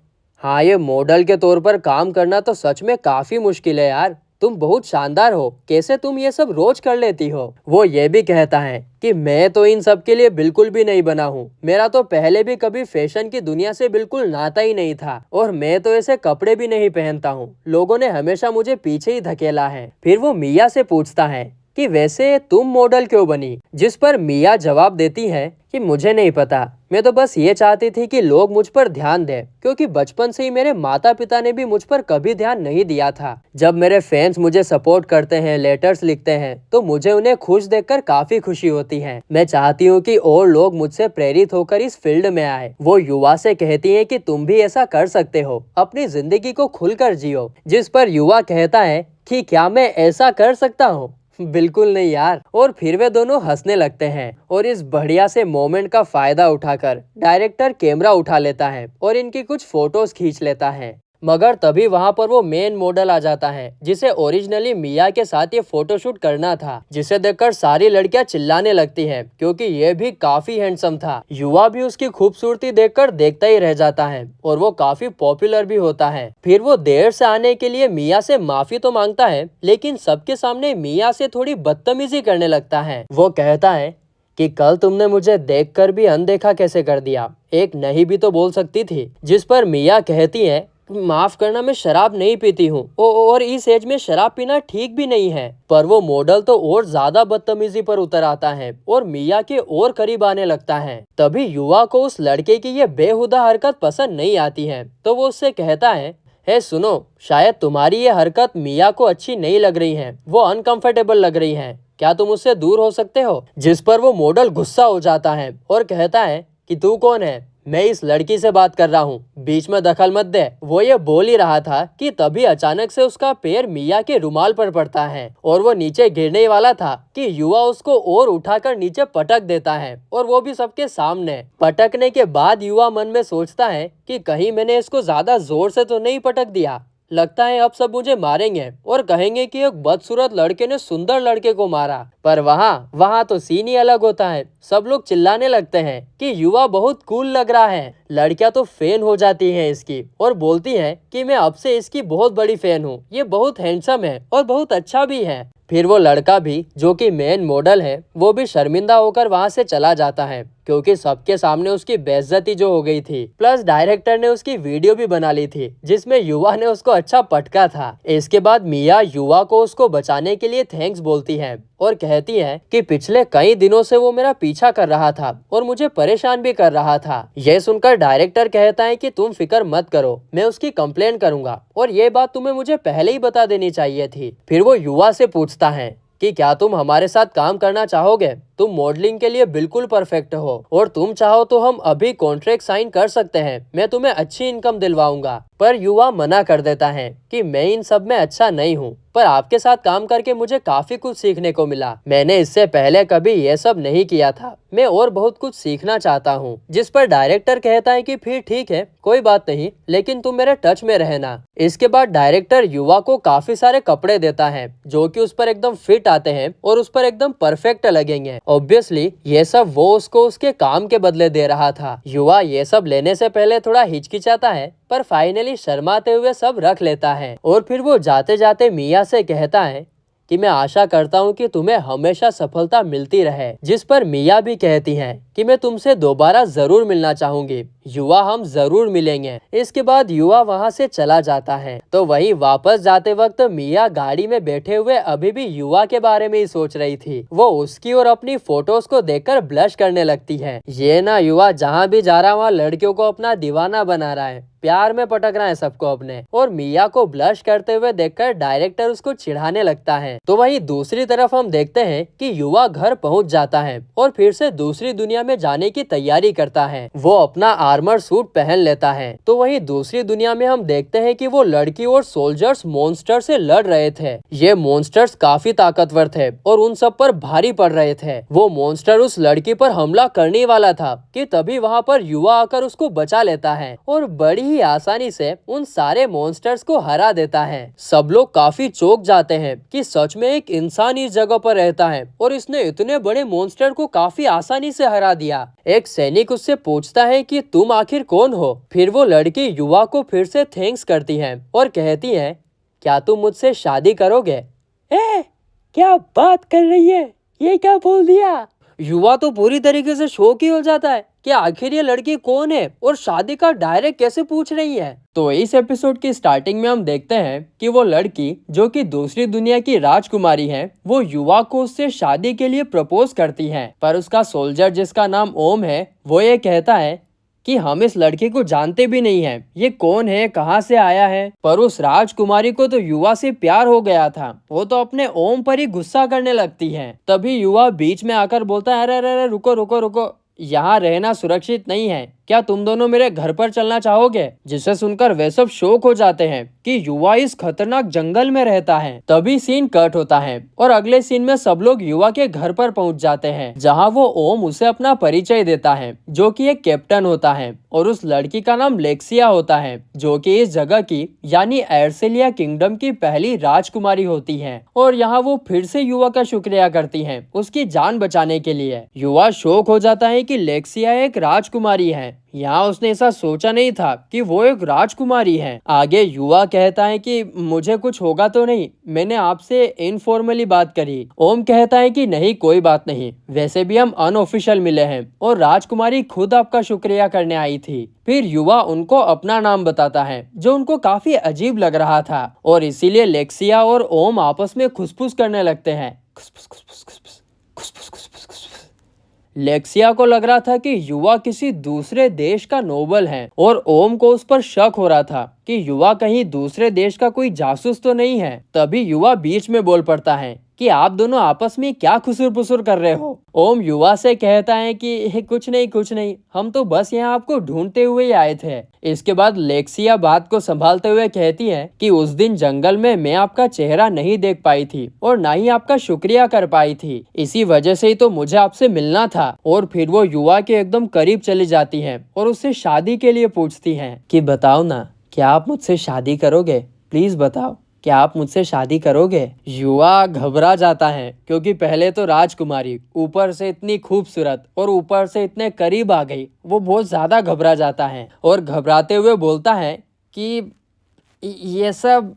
हाँ ये मॉडल के तौर पर काम करना तो सच में काफी मुश्किल है यार, तुम बहुत शानदार हो, कैसे तुम ये सब रोज कर लेती हो। वो ये भी कहता है कि मैं तो इन सब के लिए बिल्कुल भी नहीं बना हूँ, मेरा तो पहले भी कभी फैशन की दुनिया से बिल्कुल नाता ही नहीं था और मैं तो ऐसे कपड़े भी नहीं पहनता हूँ, लोगों ने हमेशा मुझे पीछे ही धकेला है। फिर वो मिया से पूछता है कि वैसे तुम मॉडल क्यों बनी। जिस पर मिया जवाब देती है कि मुझे नहीं पता, मैं तो बस ये चाहती थी कि लोग मुझ पर ध्यान दें, क्योंकि बचपन से ही मेरे माता पिता ने भी मुझ पर कभी ध्यान नहीं दिया था। जब मेरे फैंस मुझे सपोर्ट करते हैं, लेटर्स लिखते हैं, तो मुझे उन्हें खुश देखकर काफी खुशी होती है। मैं चाहती हूँ कि और लोग मुझसे प्रेरित होकर इस फील्ड में आए। वो युवा से कहती है कि तुम भी ऐसा कर सकते हो, अपनी जिंदगी को खुलकर जियो। जिस पर युवा कहता है कि क्या मैं ऐसा कर सकता हूँ। बिल्कुल नहीं यार। और फिर वे दोनों हंसने लगते हैं और इस बढ़िया से मोमेंट का फायदा उठाकर डायरेक्टर कैमरा उठा लेता है और इनकी कुछ फोटोज खींच लेता है। मगर तभी वहां पर वो मेन मॉडल आ जाता है जिसे ओरिजिनली मिया के साथ ये फोटोशूट करना था, जिसे देखकर सारी लड़कियां चिल्लाने लगती हैं क्योंकि ये भी काफी हैंडसम था। युवा भी उसकी खूबसूरती देखकर देखता ही रह जाता है और वो काफी पॉपुलर भी होता है। फिर वो देर से आने के लिए मिया से माफी तो मांगता है, लेकिन सबके सामने मिया से थोड़ी बदतमीजी करने लगता है। वो कहता है कि कल तुमने मुझे देखकर भी अनदेखा कैसे कर दिया, एक नहीं भी तो बोल सकती थी। जिस पर मिया कहती है, माफ करना, मैं शराब नहीं पीती हूँ और इस एज में शराब पीना ठीक भी नहीं है। पर वो मॉडल तो और ज्यादा बदतमीजी पर उतर आता है और मिया के और करीब आने लगता है। तभी युवा को उस लड़के की ये बेहुदा हरकत पसंद नहीं आती है, तो वो उससे कहता है सुनो, शायद तुम्हारी ये हरकत मिया को अच्छी नहीं लग रही है, वो अनकंफर्टेबल लग रही है, क्या तुम उससे दूर हो सकते हो। जिस पर वो मॉडल गुस्सा हो जाता है और कहता है कि तू कौन है, मैं इस लड़की से बात कर रहा हूँ, बीच में दखल मत दे। वो ये बोल ही रहा था कि तभी अचानक से उसका पैर मिया के रुमाल पर पड़ता है और वो नीचे गिरने वाला था कि युवा उसको और उठाकर नीचे पटक देता है, और वो भी सबके सामने। पटकने के बाद युवा मन में सोचता है कि कहीं मैंने इसको ज्यादा जोर से तो नहीं पटक दिया, लगता है अब सब मुझे मारेंगे और कहेंगे कि एक बदसूरत लड़के ने सुंदर लड़के को मारा। पर वहाँ तो सीन ही अलग होता है। सब लोग चिल्लाने लगते हैं कि युवा बहुत कूल लग रहा है। लड़कियां तो फैन हो जाती हैं इसकी और बोलती हैं कि मैं अब से इसकी बहुत बड़ी फैन हूँ, ये बहुत हैंडसम है और बहुत अच्छा भी है। फिर वो लड़का भी, जो कि मेन मॉडल है, वो भी शर्मिंदा होकर वहां से चला जाता है क्योंकि सबके सामने उसकी बेइज्जती जो हो गई थी। प्लस डायरेक्टर ने उसकी वीडियो भी बना ली थी जिसमें युवा ने उसको अच्छा पटका था। इसके बाद मिया युवा को उसको बचाने के लिए थैंक्स बोलती है और कहती है कि पिछले कई दिनों से वो मेरा पीछा कर रहा था और मुझे परेशान भी कर रहा था। यह सुनकर डायरेक्टर कहता है कि तुम फिक्र मत करो, मैं उसकी कंप्लेंट करूंगा और ये बात तुम्हें मुझे पहले ही बता देनी चाहिए थी। फिर वो युवा से पूछता है कि क्या तुम हमारे साथ काम करना चाहोगे? तुम मॉडलिंग के लिए बिल्कुल परफेक्ट हो और तुम चाहो तो हम अभी कॉन्ट्रैक्ट साइन कर सकते हैं, मैं तुम्हें अच्छी इनकम दिलवाऊंगा। पर युवा मना कर देता है कि मैं इन सब में अच्छा नहीं हूँ, पर आपके साथ काम करके मुझे काफी कुछ सीखने को मिला। मैंने इससे पहले कभी ये सब नहीं किया था, मैं और बहुत कुछ सीखना चाहता हूँ। जिस पर डायरेक्टर कहता है कि फिर ठीक है, कोई बात नहीं, लेकिन तुम मेरे टच में रहना। इसके बाद डायरेक्टर युवा को काफी सारे कपड़े देता है जो कि उस पर एकदम फिट आते हैं और उस पर एकदम परफेक्ट लगेंगे। ऑब्वियसली ये सब वो उसको उसके काम के बदले दे रहा था। युवा ये सब लेने से पहले थोड़ा हिचकिचाता है पर फाइनली शर्माते हुए सब रख लेता है और फिर वो जाते जाते मिया से कहता है कि मैं आशा करता हूँ कि तुम्हें हमेशा सफलता मिलती रहे। जिस पर मिया भी कहती हैं कि मैं तुमसे दोबारा जरूर मिलना चाहूंगी युवा, हम जरूर मिलेंगे। इसके बाद युवा वहाँ से चला जाता है। तो वहीं वापस जाते वक्त मिया गाड़ी में बैठे हुए अभी भी युवा के बारे में ही सोच रही थी। वो उसकी और अपनी फोटोज को देखकर ब्लश करने लगती है। ये ना युवा जहाँ भी जा रहा है वहाँ लड़कियों को अपना दीवाना बना रहा है, प्यार में पटक रहा है सबको अपने। और मिया को ब्लश करते हुए देखकर डायरेक्टर उसको चिढ़ाने लगता है। तो वहीं दूसरी तरफ हम देखते हैं कि युवा घर पहुंच जाता है और फिर से दूसरी दुनिया में जाने की तैयारी करता है। वो अपना आर्मर सूट पहन लेता है। तो वहीं दूसरी दुनिया में हम देखते हैं कि वो लड़की और सोल्जर्स मॉन्स्टर से लड़ रहे थे। ये मॉन्स्टर्स काफी ताकतवर थे और उन सब पर भारी पड़ रहे थे। वो मॉन्स्टर उस लड़की पर हमला करने वाला था कि तभी वहाँ पर युवा आकर उसको बचा लेता है और बड़ी ही आसानी से उन सारे मॉन्स्टर्स को हरा देता है। सब लोग काफी चौंक जाते हैं कि सच में एक इंसान इस जगह पर रहता है और इसने इतने बड़े मॉन्स्टर को काफी आसानी से हरा दिया। एक सैनिक उससे पूछता है कि तुम आखिर कौन हो? फिर वो लड़की युवा को फिर से थैंक्स करती है और कहती है, क्या तुम मुझसे शादी करोगे? क्या बात कर रही है, ये क्या बोल दिया? युवा तो पूरी तरीके से शॉक ही हो जाता है कि आखिर ये लड़की कौन है और शादी का डायरेक्ट कैसे पूछ रही है। तो इस एपिसोड की स्टार्टिंग में हम देखते हैं कि वो लड़की, जो कि दूसरी दुनिया की राजकुमारी है, वो युवा को उससे शादी के लिए प्रपोज करती है। पर उसका सोल्जर, जिसका नाम ओम है, वो ये कहता है कि हम इस लड़की को जानते भी नहीं हैं, ये कौन है, कहाँ से आया है। पर उस राजकुमारी को तो युवा से प्यार हो गया था, वो तो अपने ओम पर ही गुस्सा करने लगती है। तभी युवा बीच में आकर बोलता है, अरे अरे अरे रुको रुको रुको, यहाँ रहना सुरक्षित नहीं है, क्या तुम दोनों मेरे घर पर चलना चाहोगे? जिसे सुनकर वे सब शॉक हो जाते हैं कि युवा इस खतरनाक जंगल में रहता है। तभी सीन कट होता है और अगले सीन में सब लोग युवा के घर पर पहुंच जाते हैं, जहां वो ओम उसे अपना परिचय देता है, जो कि एक कैप्टन होता है और उस लड़की का नाम लेक्सिया होता है, जो कि इस जगह की यानी एर्सेलिया किंगडम की पहली राजकुमारी होती है। और यहाँ वो फिर से युवा का शुक्रिया करती है उसकी जान बचाने के लिए। युवा शॉक हो जाता है कि लेक्सिया एक राजकुमारी है। यहाँ उसने ऐसा सोचा नहीं था कि वो एक राजकुमारी है। आगे युवा कहता है कि मुझे कुछ होगा तो नहीं, मैंने आपसे इनफॉर्मली बात करी। ओम कहता है कि नहीं, कोई बात नहीं, वैसे भी हम अनऑफिशियल मिले हैं और राजकुमारी खुद आपका शुक्रिया करने आई थी। फिर युवा उनको अपना नाम बताता है जो उनको काफी अजीब लग रहा था और इसीलिए लेक्सिया और ओम आपस में खुसफुस करने लगते हैं। खुसफुस खुसफुस खुसफुस खुसफुस खुसफुस खुसफुस। लेक्सिया को लग रहा था कि युवा किसी दूसरे देश का नोबल है और ओम को उस पर शक हो रहा था कि युवा कहीं दूसरे देश का कोई जासूस तो नहीं है। तभी युवा बीच में बोल पड़ता है कि आप दोनों आपस में क्या खुसुर पुसुर कर रहे हो। ओम युवा से कहता है कि कुछ नहीं, हम तो बस यहाँ आपको ढूंढते हुए ही आए थे। इसके बाद लेक्सिया बात को संभालते हुए कहती है कि उस दिन जंगल में मैं आपका चेहरा नहीं देख पाई थी और ना ही आपका शुक्रिया कर पाई थी, इसी वजह से ही तो मुझे आपसे मिलना था। और फिर वो युवा के एकदम करीब चली जाती है और उससे शादी के लिए पूछती है कि बताओ ना, क्या आप मुझसे शादी करोगे? प्लीज बताओ, क्या आप मुझसे शादी करोगे? युवा घबरा जाता है क्योंकि पहले तो राजकुमारी ऊपर से इतनी खूबसूरत और ऊपर से इतने करीब आ गई। वो बहुत ज्यादा घबरा जाता है और घबराते हुए बोलता है कि ये सब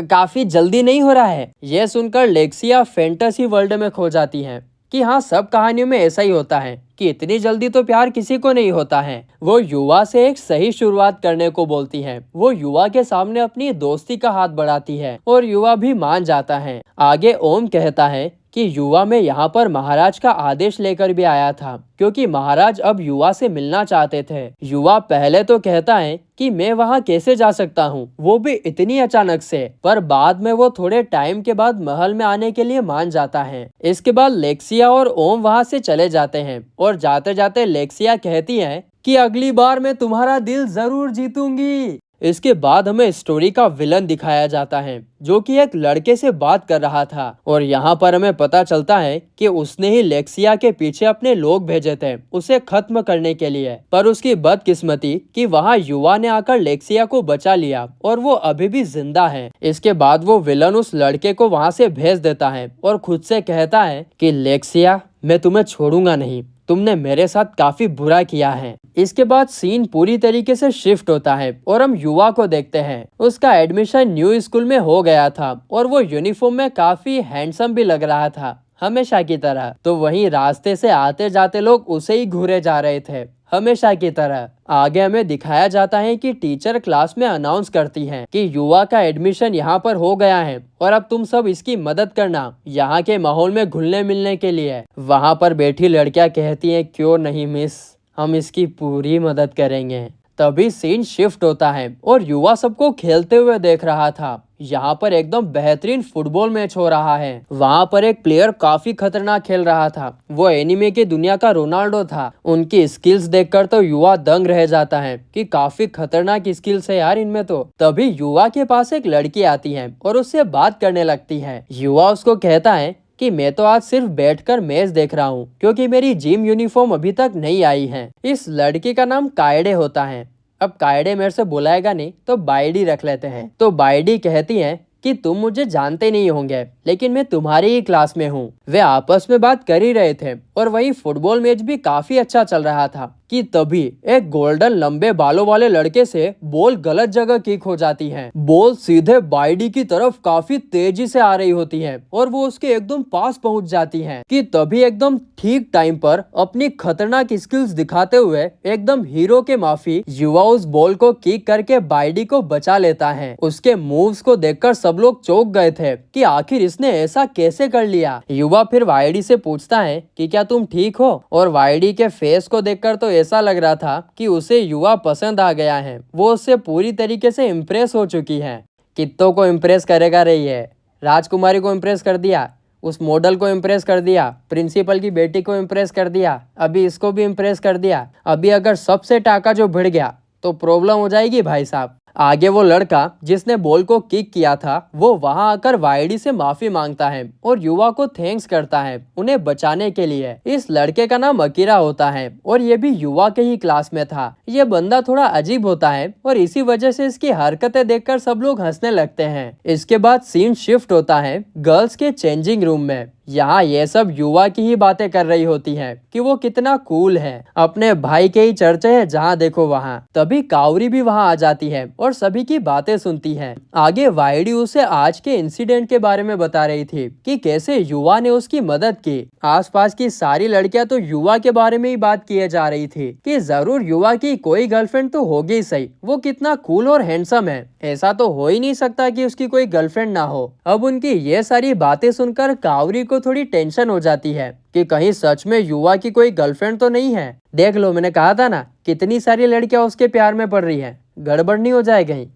काफी जल्दी नहीं हो रहा है। यह सुनकर लेक्सिया फैंटेसी वर्ल्ड में खो जाती है कि हाँ, सब कहानियों में ऐसा ही होता है कि इतनी जल्दी तो प्यार किसी को नहीं होता है। वो युवा से एक सही शुरुआत करने को बोलती है। वो युवा के सामने अपनी दोस्ती का हाथ बढ़ाती है और युवा भी मान जाता है। आगे ओम कहता है कि युवा में यहाँ पर महाराज का आदेश लेकर भी आया था क्योंकि महाराज अब युवा से मिलना चाहते थे। युवा पहले तो कहता है कि मैं वहाँ कैसे जा सकता हूँ, वो भी इतनी अचानक से, पर बाद में वो थोड़े टाइम के बाद महल में आने के लिए मान जाता है। इसके बाद लेक्सिया और ओम वहाँ से चले जाते हैं और जाते जाते लेक्सिया कहती है कि अगली बार मैं तुम्हारा दिल जरूर जीतूंगी। इसके बाद हमें स्टोरी का विलन दिखाया जाता है जो कि एक लड़के से बात कर रहा था और यहाँ पर हमें पता चलता है कि उसने ही लेक्सिया के पीछे अपने लोग भेजे थे उसे खत्म करने के लिए। पर उसकी बदकिस्मती कि वहाँ युवा ने आकर लेक्सिया को बचा लिया और वो अभी भी जिंदा है। इसके बाद वो विलन उस लड़के को वहाँ से भेज देता है और खुद से कहता है कि लेक्सिया, मैं तुम्हें छोड़ूंगा नहीं, तुमने मेरे साथ काफी बुरा किया है। इसके बाद सीन पूरी तरीके से शिफ्ट होता है और हम युवा को देखते हैं। उसका एडमिशन न्यू स्कूल में हो गया था और वो यूनिफॉर्म में काफी हैंडसम भी लग रहा था हमेशा की तरह। तो वहीं रास्ते से आते जाते लोग उसे ही घूरे जा रहे थे हमेशा की तरह। आगे हमें दिखाया जाता है कि टीचर क्लास में अनाउंस करती है कि युवा का एडमिशन यहाँ पर हो गया है और अब तुम सब इसकी मदद करना यहाँ के माहौल में घुलने मिलने के लिए। वहाँ पर बैठी लड़कियाँ कहती हैं, क्यों नहीं मिस, हम इसकी पूरी मदद करेंगे। तभी सीन शिफ्ट होता है और युवा सबको खेलते हुए देख रहा था। यहाँ पर एकदम बेहतरीन फुटबॉल मैच हो रहा है। वहाँ पर एक प्लेयर काफी खतरनाक खेल रहा था। वो एनिमे की दुनिया का रोनाल्डो था। उनकी स्किल्स देखकर तो युवा दंग रह जाता है कि काफी खतरनाक स्किल्स है यार इनमें तो। तभी युवा के पास एक लड़की आती है और उससे बात करने लगती है। युवा उसको कहता है कि मैं तो आज सिर्फ बैठकर मैच देख रहा हूँ क्योंकि मेरी जिम यूनिफॉर्म अभी तक नहीं आई है। इस लड़की का नाम कायडे होता है। अब कायडे मेरे से बुलाएगा नहीं तो बाइडी रख लेते हैं। तो बाइडी कहती है कि तुम मुझे जानते नहीं होंगे लेकिन मैं तुम्हारी ही क्लास में हूँ। वे आपस में बात कर ही रहे थे और वही फुटबॉल मैच भी काफी अच्छा चल रहा था कि तभी एक गोल्डन लंबे बालों वाले लड़के से बॉल गलत जगह किक हो जाती है। बॉल सीधे बाइडी की तरफ काफी तेजी से आ रही होती है और वो उसके एकदम पास पहुंच जाती है कि तभी एकदम ठीक टाइम पर अपनी खतरनाक स्किल्स दिखाते हुए एकदम हीरो के माफी युवा उस बॉल को किक करके बाइडी को बचा लेता है। उसके मूव्स को देखकर सब लोग चौंक गए थे कि आखिर इसने ऐसा कैसे कर लिया। युवा फिर वाइडी से पूछता है कि क्या तुम ठीक हो, और वाइडी के फेस को देखकर तो ऐसा लग रहा था कि उसे युवा पसंद आ गया है। वो उससे पूरी तरीके से इम्प्रेस हो चुकी है। कित्तों को इम्प्रेस करेगा रही है, राजकुमारी को इम्प्रेस कर दिया, उस मॉडल को इम्प्रेस कर दिया, प्रिंसिपल की बेटी को इम्प्रेस कर दिया, अभी इसको भी इम्प्रेस कर दिया। अभी अगर सबसे टाका जो भिड़ गया तो प्रॉब्लम हो जाएगी भाई साहब। आगे वो लड़का जिसने बॉल को किक किया था वो वहां आकर वाइडी से माफी मांगता है और युवा को थैंक्स करता है उन्हें बचाने के लिए। इस लड़के का नाम अकीरा होता है और ये भी युवा के ही क्लास में था। ये बंदा थोड़ा अजीब होता है और इसी वजह से इसकी हरकतें देखकर सब लोग हंसने लगते हैं। इसके बाद सीन शिफ्ट होता है गर्ल्स के चेंजिंग रूम में। यहाँ ये सब युवा की ही बातें कर रही होती है कि वो कितना कूल है, अपने भाई के ही चर्चे है जहाँ देखो वहाँ। तभी कावरी भी वहाँ आ जाती है और सभी की बातें सुनती है। आगे वाइडी उसे आज के इंसिडेंट के बारे में बता रही थी कि कैसे युवा ने उसकी मदद की। आसपास की सारी लड़कियां तो युवा के बारे में ही बात किए जा रही थी कि जरूर युवा की कोई गर्लफ्रेंड तो होगी ही सही, वो कितना कूल और हैंडसम है, ऐसा तो हो ही नहीं सकता कि उसकी कोई गर्लफ्रेंड ना हो। अब उनकी ये सारी बातें सुनकर कावरी को थोड़ी टेंशन हो जाती है कि कहीं सच में युवा की कोई गर्लफ्रेंड तो नहीं है। देख लो, मैंने कहा था ना कितनी सारी लड़कियां उसके प्यार में पड़ रही है, गड़बड़ नहीं हो जाए कहीं।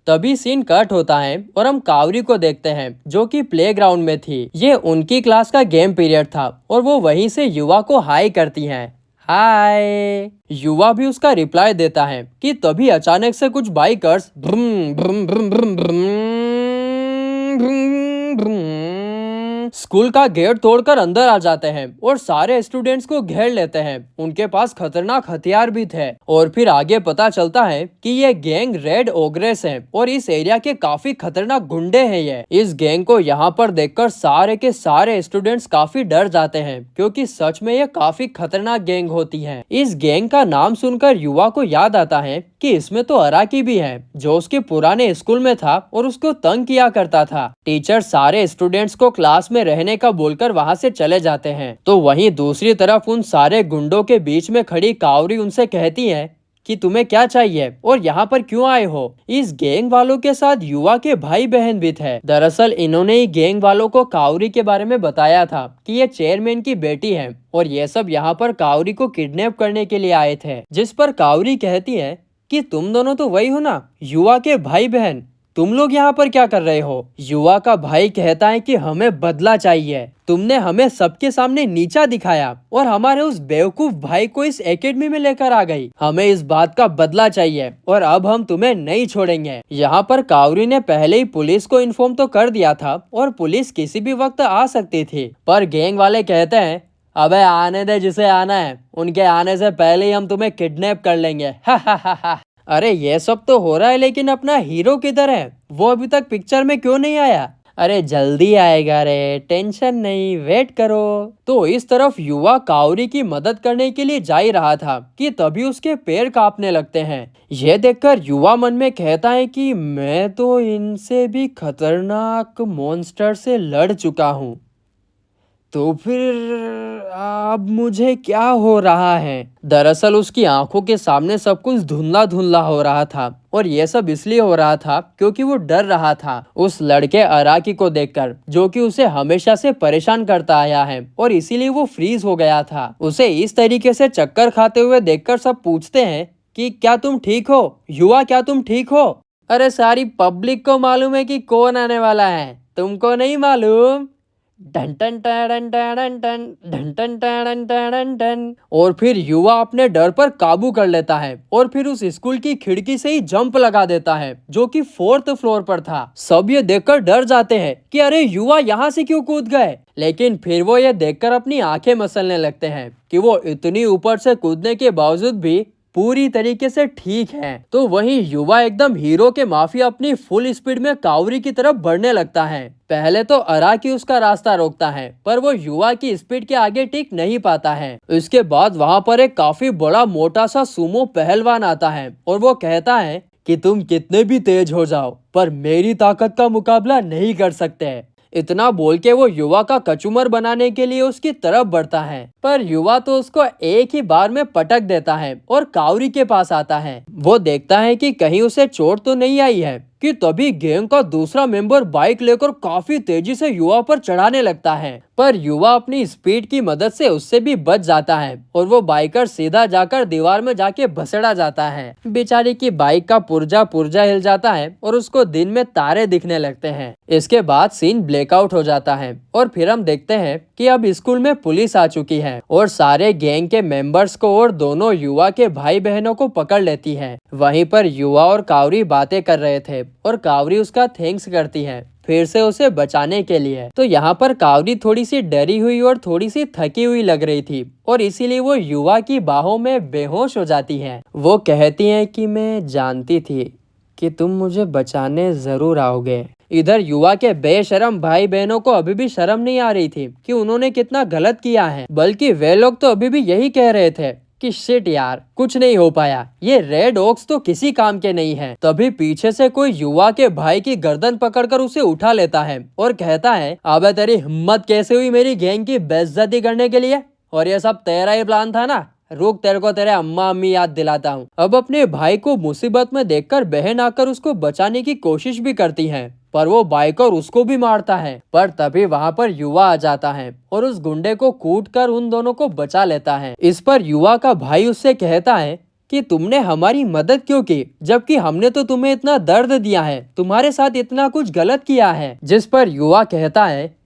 तभी सीन कट होता है और हम कावरी को देखते हैं जो कि प्लेग्राउंड में थी। ये उनकी क्लास का गेम पीरियड था और वो वहीं से युवा को हाई करती हैं। हाय। युवा भी उसका रिप्लाई देता है कि तभी अचानक से कुछ बाइकर्स स्कूल का गेट तोड़कर अंदर आ जाते हैं और सारे स्टूडेंट्स को घेर लेते हैं। उनके पास खतरनाक हथियार भी थे। और फिर आगे पता चलता है कि ये गैंग रेड ओग्रेस है और इस एरिया के काफी खतरनाक गुंडे हैं। ये इस गैंग को यहाँ पर देखकर सारे के सारे स्टूडेंट्स काफी डर जाते हैं, क्योंकि सच में ये काफी खतरनाक गैंग होती है। इस गैंग का नाम सुनकर युवा को याद आता है कि इसमें तो अराकी भी है, जो उसके पुराने स्कूल में था और उसको तंग किया करता था। टीचर सारे स्टूडेंट्स को क्लास में रहने का बोलकर वहाँ से चले जाते हैं। तो वहीं दूसरी तरफ उन सारे गुंडों के बीच में खड़ी कावरी उनसे कहती है कि तुम्हें क्या चाहिए और यहाँ पर क्यों आए हो। इस गैंग वालों के साथ युवा के भाई बहन भी थे। दरअसल इन्होंने ही गैंग वालों को कावरी के बारे में बताया था कि ये चेयरमैन की बेटी है और ये सब यहाँ पर कावरी को किडनैप करने के लिए आए थे। जिस पर कावरी कहती है कि तुम दोनों तो वही हो ना, युवा के भाई बहन, तुम लोग यहाँ पर क्या कर रहे हो। युवा का भाई कहता है कि हमें बदला चाहिए, तुमने हमें सबके सामने नीचा दिखाया और हमारे उस बेवकूफ भाई को इस एकेडमी में लेकर आ गई, हमें इस बात का बदला चाहिए और अब हम तुम्हें नहीं छोड़ेंगे। यहाँ पर कावरी ने पहले ही पुलिस को इन्फॉर्म तो कर दिया था और पुलिस किसी भी वक्त आ सकती थी, पर गैंग वाले कहते हैं अबे आने दे जिसे आना है, उनके आने से पहले ही हम तुम्हें किडनैप कर लेंगे। अरे ये सब तो हो रहा है, लेकिन अपना हीरो किधर है, वो अभी तक पिक्चर में क्यों नहीं आया। अरे जल्दी आएगा रे, टेंशन नहीं, वेट करो। तो इस तरफ युवा कावरी की मदद करने के लिए जा ही रहा था कि तभी उसके पैर कांपने लगते हैं। यह देखकर युवा मन में कहता है कि मैं तो इनसे भी खतरनाक मॉन्स्टर से लड़ चुका हूँ, तो फिर अब मुझे क्या हो रहा है। दरअसल उसकी आंखों के सामने सब कुछ धुंधला धुंधला हो रहा था और यह सब इसलिए हो रहा था क्योंकि वो डर रहा था उस लड़के अराकी को देखकर, जो कि उसे हमेशा से परेशान करता आया है और इसीलिए वो फ्रीज हो गया था। उसे इस तरीके से चक्कर खाते हुए देखकर सब पूछते हैं कि क्या तुम ठीक हो युवा, क्या तुम ठीक हो। अरे सारी पब्लिक को मालूम है कि कौन आने वाला है, तुमको नहीं मालूम। डन टन टन टन टन डन टन टन टन टन। और फिर युवा अपने डर पर काबू कर लेता है और फिर उस स्कूल की खिड़की से ही जंप लगा देता है, जो कि 4th फ्लोर पर था। सब ये देखकर डर जाते हैं कि अरे युवा यहाँ से क्यों कूद गए, लेकिन फिर वो ये देखकर अपनी आंखें मसलने लगते हैं कि वो इतनी ऊपर से कूदने के बावजूद भी पूरी तरीके से ठीक है। तो वहीं युवा एकदम हीरो के माफिया अपनी फुल स्पीड में कावरी की तरफ बढ़ने लगता है। पहले तो अराकी उसका रास्ता रोकता है, पर वो युवा की स्पीड के आगे टिक नहीं पाता है। इसके बाद वहाँ पर एक काफी बड़ा मोटा सा सुमो पहलवान आता है और वो कहता है कि तुम कितने भी तेज हो जाओ, पर मेरी ताकत का मुकाबला नहीं कर सकते। इतना बोल के वो युवा का कचूमर बनाने के लिए उसकी तरफ बढ़ता है, पर युवा तो उसको एक ही बार में पटक देता है और कावरी के पास आता है। वो देखता है कि कहीं उसे चोट तो नहीं आई है कि तभी गैंग का दूसरा मेंबर बाइक लेकर काफी तेजी से युवा पर चढ़ाने लगता है, पर युवा अपनी स्पीड की मदद से उससे भी बच जाता है और वो बाइकर सीधा जाकर दीवार में जाके भसड़ा जाता है। बेचारी की बाइक का पुर्जा पुर्जा हिल जाता है और उसको दिन में तारे दिखने लगते हैं। इसके बाद सीन ब्लैकआउट हो जाता है और फिर हम देखते हैं कि अब स्कूल में पुलिस आ चुकी है और सारे गैंग के मेंबर्स को और दोनों युवा के भाई बहनों को पकड़ लेती है। वहीं पर युवा और कावरी बातें कर रहे थे और कावरी उसका थैंक्स करती है फिर से उसे बचाने के लिए। तो यहाँ पर कावरी थोड़ी सी डरी हुई और थोड़ी सी थकी हुई लग रही थी और इसीलिए वो युवा की बाहों में बेहोश हो जाती है। वो कहती है कि मैं जानती थी कि तुम मुझे बचाने जरूर आओगे। इधर युवा के बेशरम भाई बहनों को अभी भी शर्म नहीं आ रही थी कि उन्होंने कितना गलत किया है, बल्कि वे लोग तो अभी भी यही कह रहे थे कि शिट यार, कुछ नहीं हो पाया, ये रेड ओक्स तो किसी काम के नहीं है। तभी पीछे से कोई युवा के भाई की गर्दन पकड़कर उसे उठा लेता है और कहता है अबे तेरी हिम्मत कैसे हुई मेरी गैंग की बेइज्जती करने के लिए, और ये सब तेरा ही प्लान था ना, रुक तेरे को तेरे अम्मा अम्मी याद दिलाता हूँ। अब अपने भाई को मुसीबत में देखकर बहन आकर उसको बचाने की कोशिश भी करती है, पर वो बाइकर उसको भी मारता है। पर तभी वहाँ पर युवा आ जाता है और उस गुंडे को कूटकर उन दोनों को बचा लेता है। इस पर युवा का भाई उससे कहता है कि तुमने हमारी मदद क्यों की, जबकि हमने तो तुम्हें इतना दर्द दिया है, तुम्हारे साथ इतना कुछ गलत किया है। जिस पर युवा कहता है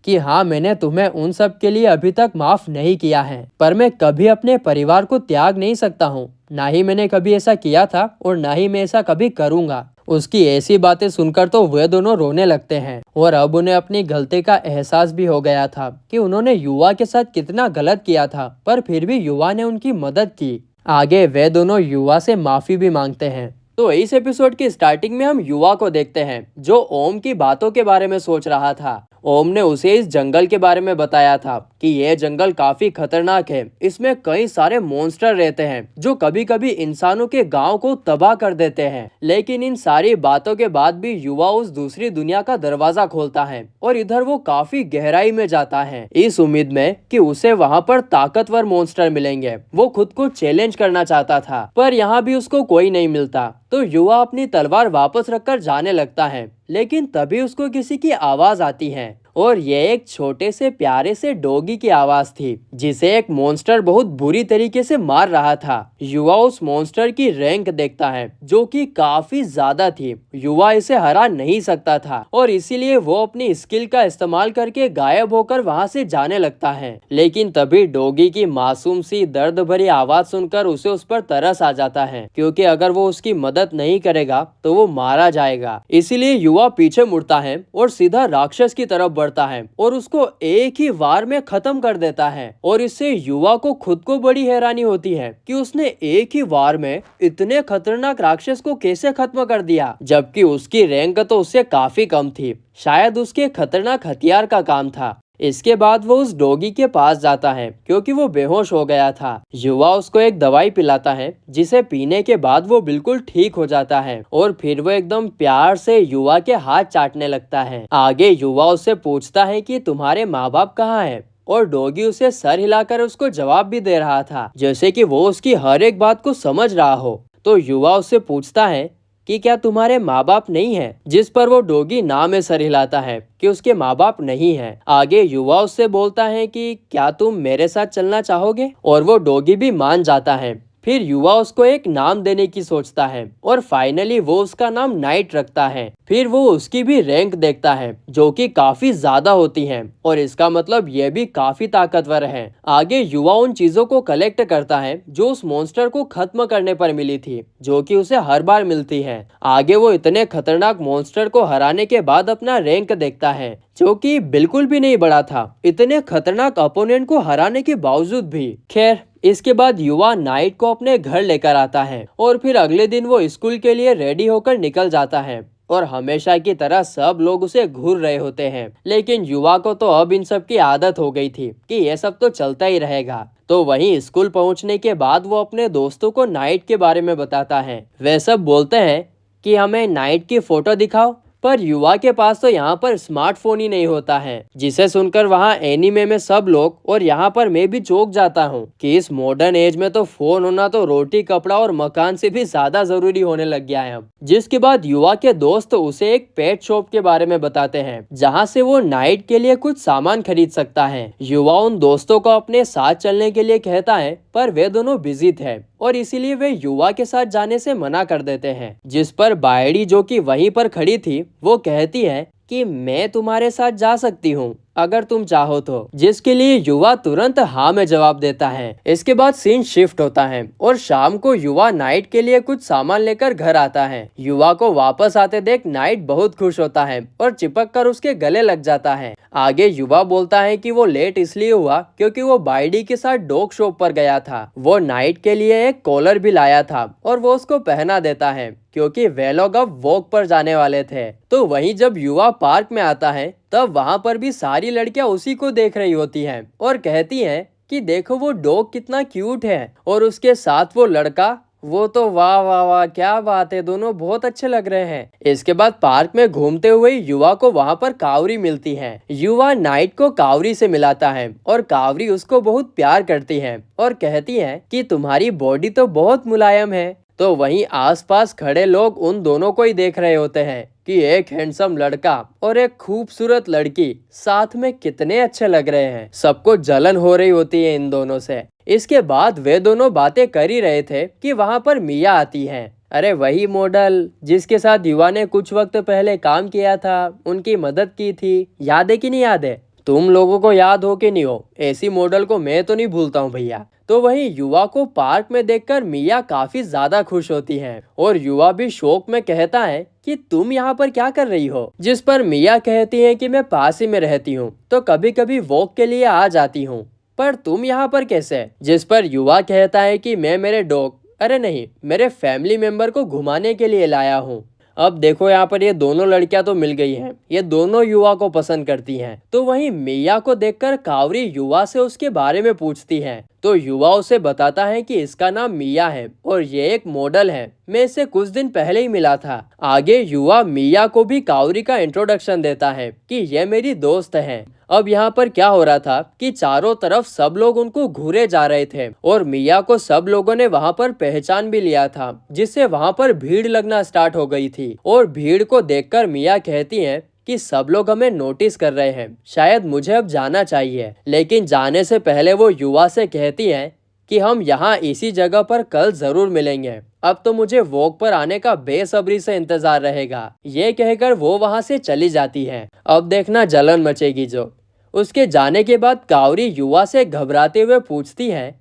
कि हाँ, मैंने तुम्हें उन सब के लिए अभी तक माफ नहीं किया है, पर मैं कभी अपने परिवार को त्याग नहीं सकता हूँ, ना ही मैंने कभी ऐसा किया था और ना ही मैं ऐसा कभी करूँगा। उसकी ऐसी बातें सुनकर तो वे दोनों रोने लगते हैं और अब उन्हें अपनी गलती का एहसास भी हो गया था कि उन्होंने युवा के साथ कितना गलत किया था, पर फिर भी युवा ने उनकी मदद की। आगे वे दोनों युवा से माफी भी मांगते हैं। तो इस एपिसोड की स्टार्टिंग में हम युवा को देखते हैं जो ओम की बातों के बारे में सोच रहा था। ओम ने उसे इस जंगल के बारे में बताया था कि यह जंगल काफी खतरनाक है, इसमें कई सारे मॉन्स्टर रहते हैं जो कभी कभी इंसानों के गांव को तबाह कर देते हैं। लेकिन इन सारी बातों के बाद भी युवा उस दूसरी दुनिया का दरवाजा खोलता है और इधर वो काफी गहराई में जाता है, इस उम्मीद में कि उसे वहाँ पर ताकतवर मॉन्स्टर मिलेंगे। वो खुद को चैलेंज करना चाहता था, पर यहाँ भी उसको कोई नहीं मिलता। तो युवा अपनी तलवार वापस रखकर जाने लगता है, लेकिन तभी उसको किसी की आवाज आती है और यह एक छोटे से प्यारे से डॉगी की आवाज थी जिसे एक मॉन्स्टर बहुत बुरी तरीके से मार रहा था। युवा उस मॉन्स्टर की रैंक देखता है जो कि काफी ज्यादा थी। युवा इसे हरा नहीं सकता था और इसीलिए वो अपनी स्किल का इस्तेमाल करके गायब होकर वहां से जाने लगता है। लेकिन तभी डॉगी की मासूम सी दर्द भरी आवाज सुनकर उसे उस पर तरस आ जाता है, क्योंकि अगर वो उसकी मदद नहीं करेगा तो वो मारा जाएगा। इसीलिए युवा पीछे मुड़ता है और सीधा राक्षस की तरफ बढ़ता है और उसको एक ही वार में खत्म कर देता है। और इससे युवा को खुद को बड़ी हैरानी होती है कि उसने एक ही वार में इतने खतरनाक राक्षस को कैसे खत्म कर दिया, जबकि उसकी रैंक तो उससे काफी कम थी। शायद उसके खतरनाक हथियार का काम था। इसके बाद वो उस डॉगी के पास जाता है क्योंकि वो बेहोश हो गया था। युवा उसको एक दवाई पिलाता है जिसे पीने के बाद वो बिल्कुल ठीक हो जाता है और फिर वो एकदम प्यार से युवा के हाथ चाटने लगता है। आगे युवा उससे पूछता है कि तुम्हारे माँ बाप कहाँ हैं, और डॉगी उसे सर हिलाकर उसको जवाब भी दे रहा था, जैसे कि वो उसकी हर एक बात को समझ रहा हो। तो युवा उससे पूछता है कि क्या तुम्हारे माँ बाप नहीं हैं? जिस पर वो डॉगी ना में सर हिलाता है कि उसके माँ बाप नहीं हैं। आगे युवा उससे बोलता है कि क्या तुम मेरे साथ चलना चाहोगे, और वो डॉगी भी मान जाता है। फिर युवा उसको एक नाम देने की सोचता है और फाइनली वो उसका नाम नाइट रखता है। फिर वो उसकी भी रैंक देखता है जो कि काफी ज्यादा होती है और इसका मतलब ये भी काफी ताकतवर है। आगे युवा उन चीजों को कलेक्ट करता है जो उस मॉन्स्टर को खत्म करने पर मिली थी, जो कि उसे हर बार मिलती है। आगे वो इतने खतरनाक मॉन्स्टर को हराने के बाद अपना रैंक देखता है जो कि बिल्कुल भी नहीं बढ़ा था, इतने खतरनाक अपोनेंट को हराने के बावजूद भी। खैर, इसके बाद युवा नाइट को अपने घर लेकर आता है और फिर अगले दिन वो स्कूल के लिए रेडी होकर निकल जाता है और हमेशा की तरह सब लोग उसे घूर रहे होते हैं। लेकिन युवा को तो अब इन सब की आदत हो गई थी कि ये सब तो चलता ही रहेगा। तो वहीं स्कूल पहुंचने के बाद वो अपने दोस्तों को नाइट के बारे में बताता है। वे सब बोलते हैं कि हमें नाइट की फोटो दिखाओ, पर युवा के पास तो यहाँ पर स्मार्टफोन ही नहीं होता है, जिसे सुनकर वहाँ एनीमे में सब लोग और यहाँ पर मैं भी चौंक जाता हूँ कि इस मॉडर्न एज में तो फोन होना तो रोटी कपड़ा और मकान से भी ज्यादा जरूरी होने लग गया है अब। जिसके बाद युवा के दोस्त उसे एक पेट शॉप के बारे में बताते हैं जहाँ से वो नाइट के लिए कुछ सामान खरीद सकता है। युवा उन दोस्तों को अपने साथ चलने के लिए कहता है, पर वे दोनों बिजी थे और इसीलिए वे युवा के साथ जाने से मना कर देते हैं। जिस पर बायडी जो कि वहीं पर खड़ी थी वो कहती है कि मैं तुम्हारे साथ जा सकती हूँ अगर तुम चाहो तो, जिसके लिए युवा तुरंत हाँ में जवाब देता है। इसके बाद सीन शिफ्ट होता है और शाम को युवा नाइट के लिए कुछ सामान लेकर घर आता है। युवा को वापस आते देख नाइट बहुत खुश होता है और चिपक कर उसके गले लग जाता है। आगे युवा बोलता है कि वो लेट इसलिए हुआ क्योंकि वो बायडी के साथ डॉग शॉप पर गया था। वो नाइट के लिए एक कॉलर भी लाया था और वो उसको पहना देता है क्योंकि वे लोग अब वॉक पर जाने वाले थे। तो वहीं जब युवा पार्क में आता है तब वहां पर भी सारी लड़कियां उसी को देख रही होती हैं और कहती हैं कि देखो वो डॉग कितना क्यूट है और उसके साथ वो लड़का, वो तो वाह वाह वाह क्या बात है, दोनों बहुत अच्छे लग रहे हैं। इसके बाद पार्क में घूमते हुए युवा को वहां पर कावरी मिलती है। युवा नाइट को कावरी से मिलाता है और कावरी उसको बहुत प्यार करती है और कहती है कि तुम्हारी बॉडी तो बहुत मुलायम है। तो वहीं आसपास खड़े लोग उन दोनों को ही देख रहे होते हैं कि एक हैंडसम लड़का और एक खूबसूरत लड़की साथ में कितने अच्छे लग रहे हैं। सबको जलन हो रही होती है इन दोनों से। इसके बाद वे दोनों बातें कर ही रहे थे कि वहां पर मिया आती है। अरे वही मॉडल जिसके साथ युवा ने कुछ वक्त पहले काम किया था, उनकी मदद की थी, याद है कि नहीं याद है? तुम लोगों को याद हो कि नहीं हो, ऐसी मॉडल को मैं तो नहीं भूलता हूँ भैया। तो वहीं युवा को पार्क में देखकर मिया काफी ज्यादा खुश होती हैं और युवा भी शौक में कहता है कि तुम यहाँ पर क्या कर रही हो, जिस पर मिया कहती है कि मैं पास ही में रहती हूँ तो कभी कभी वॉक के लिए आ जाती हूँ, पर तुम यहाँ पर कैसे? जिस पर युवा कहता है कि मैं मेरे डॉग, अरे नहीं, मेरे फैमिली मेंबर को घुमाने के लिए लाया हूँ। अब देखो यहाँ पर ये दोनों लड़कियां तो मिल गई हैं, ये दोनों युवा को पसंद करती हैं। तो वहीं मिया को देखकर कावरी युवा से उसके बारे में पूछती है, तो युवा उसे बताता है कि इसका नाम मिया है और ये एक मॉडल है, मैं इससे कुछ दिन पहले ही मिला था। आगे युवा मिया को भी कावरी का इंट्रोडक्शन देता है कि ये मेरी दोस्त है। अब यहाँ पर क्या हो रहा था कि चारों तरफ सब लोग उनको घूरे जा रहे थे और मिया को सब लोगों ने वहाँ पर पहचान भी लिया था, जिससे वहाँ पर भीड़ लगना स्टार्ट हो गई थी। और भीड़ को देखकर मिया कहती है कि सब लोग हमें नोटिस कर रहे हैं, शायद मुझे अब जाना चाहिए। लेकिन जाने से पहले वो युवा से कहती है कि हम यहाँ इसी जगह पर कल जरूर मिलेंगे, अब तो मुझे वॉक पर आने का बेसब्री से इंतजार रहेगा। ये कहकर वो वहाँ से चली जाती है। अब देखना जलन मचेगी जो। उसके जाने के बाद कावरी युवा से घबराते हुए पूछती है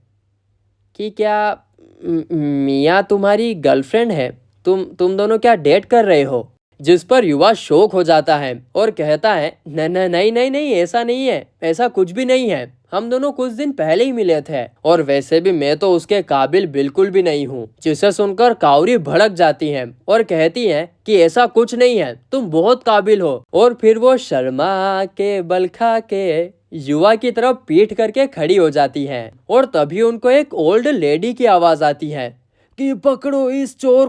कि क्या मिया तुम्हारी गर्लफ्रेंड है? तुम दोनों क्या डेट कर रहे हो? जिस पर युवा शौक हो जाता है और कहता है नहीं नहीं नहीं नहीं, ऐसा नहीं है, ऐसा कुछ भी नहीं है, हम दोनों कुछ दिन पहले ही मिले थे और वैसे भी मैं तो उसके काबिल बिल्कुल भी नहीं हूँ। जिसे सुनकर कावरी भड़क जाती है और कहती है कि ऐसा कुछ नहीं है, तुम बहुत काबिल हो। और फिर वो शर्मा के बल खा के युवा की तरफ पीठ करके खड़ी हो जाती है और तभी उनको एक ओल्ड लेडी की आवाज आती है कि पकड़ो इस चोर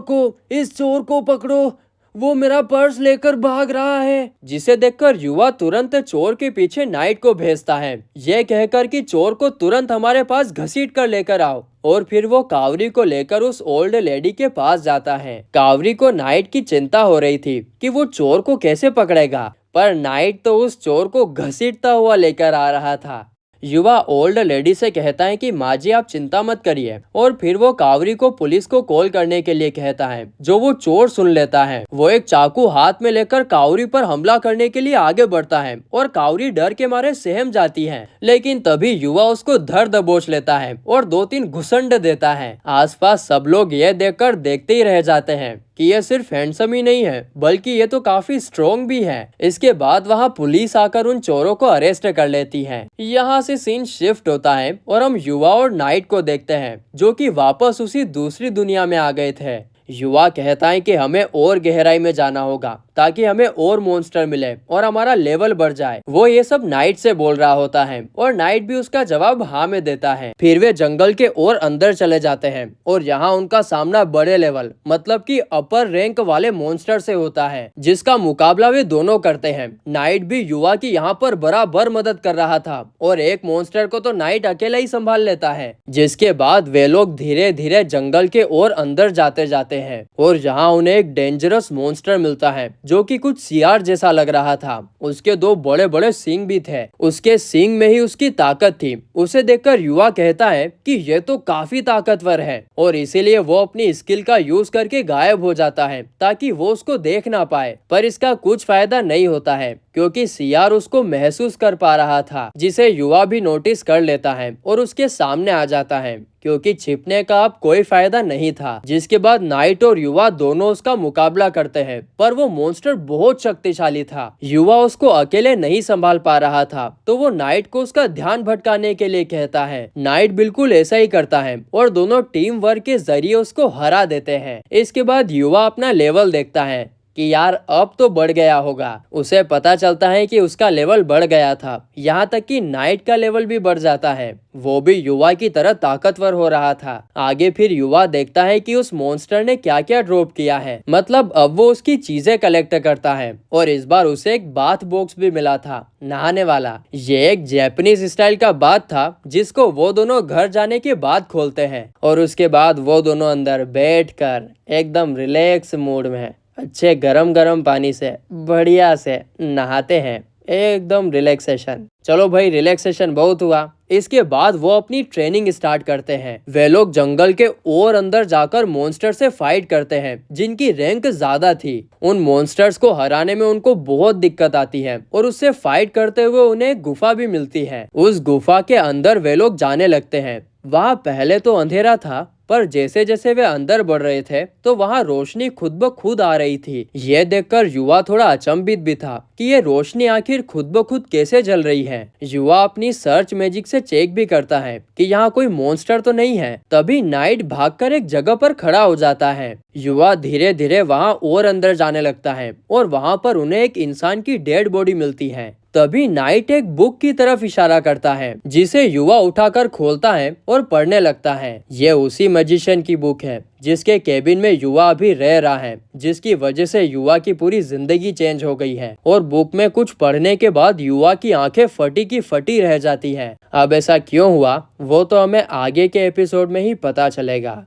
को पकड़ो, वो मेरा पर्स लेकर भाग रहा है। जिसे देखकर युवा तुरंत चोर के पीछे नाइट को भेजता है, यह कहकर कि चोर को तुरंत हमारे पास घसीट कर लेकर आओ। और फिर वो कावरी को लेकर उस ओल्ड लेडी के पास जाता है। कावरी को नाइट की चिंता हो रही थी कि वो चोर को कैसे पकड़ेगा, पर नाइट तो उस चोर को घसीटता हुआ लेकर आ रहा था। युवा ओल्ड लेडी से कहता है कि माँ जी आप चिंता मत करिए, और फिर वो कावरी को पुलिस को कॉल करने के लिए कहता है, जो वो चोर सुन लेता है। वो एक चाकू हाथ में लेकर कावरी पर हमला करने के लिए आगे बढ़ता है और कावरी डर के मारे सहम जाती है। लेकिन तभी युवा उसको धर दबोच लेता है और 2-3 घुसंड देता है। आसपास सब लोग ये देखकर देखते ही रह जाते हैं कि ये सिर्फ हैंडसम ही नहीं है बल्कि ये तो काफी स्ट्रॉन्ग भी है। इसके बाद वहाँ पुलिस आकर उन चोरों को अरेस्ट कर लेती है। यहाँ से सीन शिफ्ट होता है और हम युवा और नाइट को देखते हैं, जो कि वापस उसी दूसरी दुनिया में आ गए थे। युवा कहता है कि हमें और गहराई में जाना होगा ताकि हमें और मॉन्स्टर मिले और हमारा लेवल बढ़ जाए। वो ये सब नाइट से बोल रहा होता है और नाइट भी उसका जवाब हाँ में देता है। फिर वे जंगल के और अंदर चले जाते हैं और यहाँ उनका सामना बड़े लेवल मतलब कि अपर रैंक वाले मॉन्स्टर से होता है, जिसका मुकाबला वे दोनों करते हैं। नाइट भी युवा की यहाँ पर बराबर मदद कर रहा था और एक मॉन्स्टर को तो नाइट अकेला ही संभाल लेता है। जिसके बाद वे लोग धीरे धीरे जंगल के और अंदर जाते जाते हैं और यहाँ उन्हें एक डेंजरस मॉन्स्टर मिलता है जो कि कुछ सियार जैसा लग रहा था। उसके 2 बड़े बड़े सींग भी थे, उसके सींग में ही उसकी ताकत थी। उसे देखकर युवा कहता है कि यह तो काफी ताकतवर है और इसीलिए वो अपनी स्किल का यूज करके गायब हो जाता है ताकि वो उसको देख ना पाए। पर इसका कुछ फायदा नहीं होता है क्योंकि सियार उसको महसूस कर पा रहा था, जिसे युवा भी नोटिस कर लेता है और उसके सामने आ जाता है क्योंकि छिपने का अब कोई फायदा नहीं था। जिसके बाद नाइट और युवा दोनों उसका मुकाबला करते हैं, पर वो मॉन्स्टर बहुत शक्तिशाली था। युवा उसको अकेले नहीं संभाल पा रहा था तो वो नाइट को उसका ध्यान भटकाने के लिए कहता है। नाइट बिल्कुल ऐसा ही करता है और दोनों टीम वर्क के जरिए उसको हरा देते हैं। इसके बाद युवा अपना लेवल देखता है कि यार अब तो बढ़ गया होगा। उसे पता चलता है कि उसका लेवल बढ़ गया था, यहाँ तक कि नाइट का लेवल भी बढ़ जाता है। वो भी युवा की तरह ताकतवर हो रहा था। आगे फिर युवा देखता है कि उस मॉन्स्टर ने क्या क्या ड्रॉप किया है, मतलब अब वो उसकी चीजें कलेक्ट करता है और इस बार उसे एक बाथ बॉक्स भी मिला था, नहाने वाला। ये एक जैपनीज स्टाइल का बाथ था जिसको वो दोनों घर जाने के बाद खोलते हैं और उसके बाद वो दोनों अंदर बैठकर एकदम रिलैक्स मूड में अच्छे गरम गरम पानी से बढ़िया से नहाते हैं एकदम रिलैक्सेशन। चलो भाई, रिलैक्सेशन बहुत हुआ। इसके बाद वो अपनी ट्रेनिंग स्टार्ट करते हैं। वे लोग जंगल के और अंदर जाकर मॉन्स्टर से फाइट करते हैं जिनकी रैंक ज्यादा थी। उन मॉन्स्टर्स को हराने में उनको बहुत दिक्कत आती है और उससे फाइट करते हुए उन्हें एक गुफा भी मिलती है। उस गुफा के अंदर वे लोग जाने लगते हैं। वहाँ पहले तो अंधेरा था, पर जैसे जैसे वे अंदर बढ़ रहे थे तो वहाँ रोशनी खुद ब खुद आ रही थी। यह देखकर युवा थोड़ा अचंभित भी था कि ये रोशनी आखिर खुद ब खुद कैसे जल रही है। युवा अपनी सर्च मैजिक से चेक भी करता है कि यहाँ कोई मॉन्स्टर तो नहीं है। तभी नाइट भागकर एक जगह पर खड़ा हो जाता है। युवा धीरे धीरे वहाँ और अंदर जाने लगता है और वहाँ पर उन्हें एक इंसान की डेड बॉडी मिलती है। तभी नाइट एक बुक की तरफ इशारा करता है जिसे युवा उठाकर खोलता है और पढ़ने लगता है। ये उसी मैजिशियन की बुक है जिसके केबिन में युवा अभी रह रहा है, जिसकी वजह से युवा की पूरी जिंदगी चेंज हो गई है। और बुक में कुछ पढ़ने के बाद युवा की आंखें फटी की फटी रह जाती है। अब ऐसा क्यों हुआ वो तो हमें आगे के एपिसोड में ही पता चलेगा,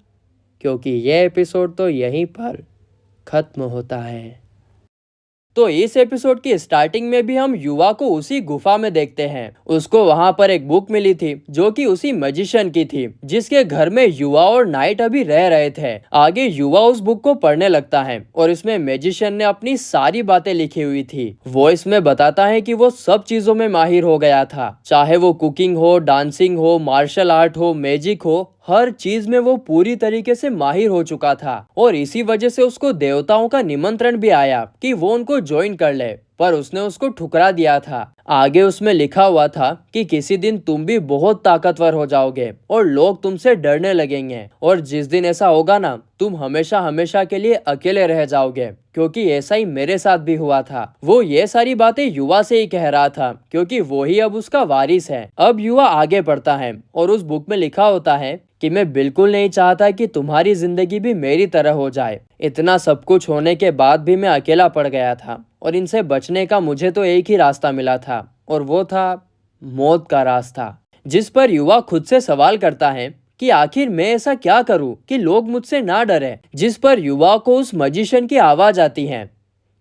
क्योंकि ये एपिसोड तो यहीं पर खत्म होता है। तो इस एपिसोड की स्टार्टिंग में भी हम युवा को उसी गुफा में देखते हैं। उसको वहां पर एक बुक मिली थी जो कि उसी मैजिशियन की थी जिसके घर में युवा और नाइट अभी रह रहे थे। आगे युवा उस बुक को पढ़ने लगता है और इसमें मैजिशियन ने अपनी सारी बातें लिखी हुई थी। वो इसमें बताता है कि वो सब चीजों में माहिर हो गया था, चाहे वो कुकिंग हो, डांसिंग हो, मार्शल आर्ट हो, मैजिक हो, हर चीज में वो पूरी तरीके से माहिर हो चुका था। और इसी वजह से उसको देवताओं का निमंत्रण भी आया कि वो उनको ज्वाइन कर ले, पर उसने उसको ठुकरा दिया था। आगे उसमें लिखा हुआ था कि किसी दिन तुम भी बहुत ताकतवर हो जाओगे और लोग तुमसे डरने लगेंगे, और जिस दिन ऐसा होगा ना, तुम हमेशा हमेशा के लिए अकेले रह जाओगे, क्योंकि ऐसा ही मेरे साथ भी हुआ था। वो ये सारी बातें युवा से ही कह रहा था क्योंकि वो ही अब उसका वारिस है। अब युवा आगे बढ़ता है और उस बुक में लिखा होता है कि मैं बिल्कुल नहीं चाहता कि तुम्हारी जिंदगी भी मेरी तरह हो जाए। इतना सब कुछ होने के बाद भी मैं अकेला पड़ गया था और इनसे बचने का मुझे तो एक ही रास्ता मिला था, और वो था मौत का रास्ता। जिस पर युवा खुद से सवाल करता है कि आखिर मैं ऐसा क्या करूं कि लोग मुझसे ना डरे। जिस पर युवा को उस मैजिशियन की आवाज आती है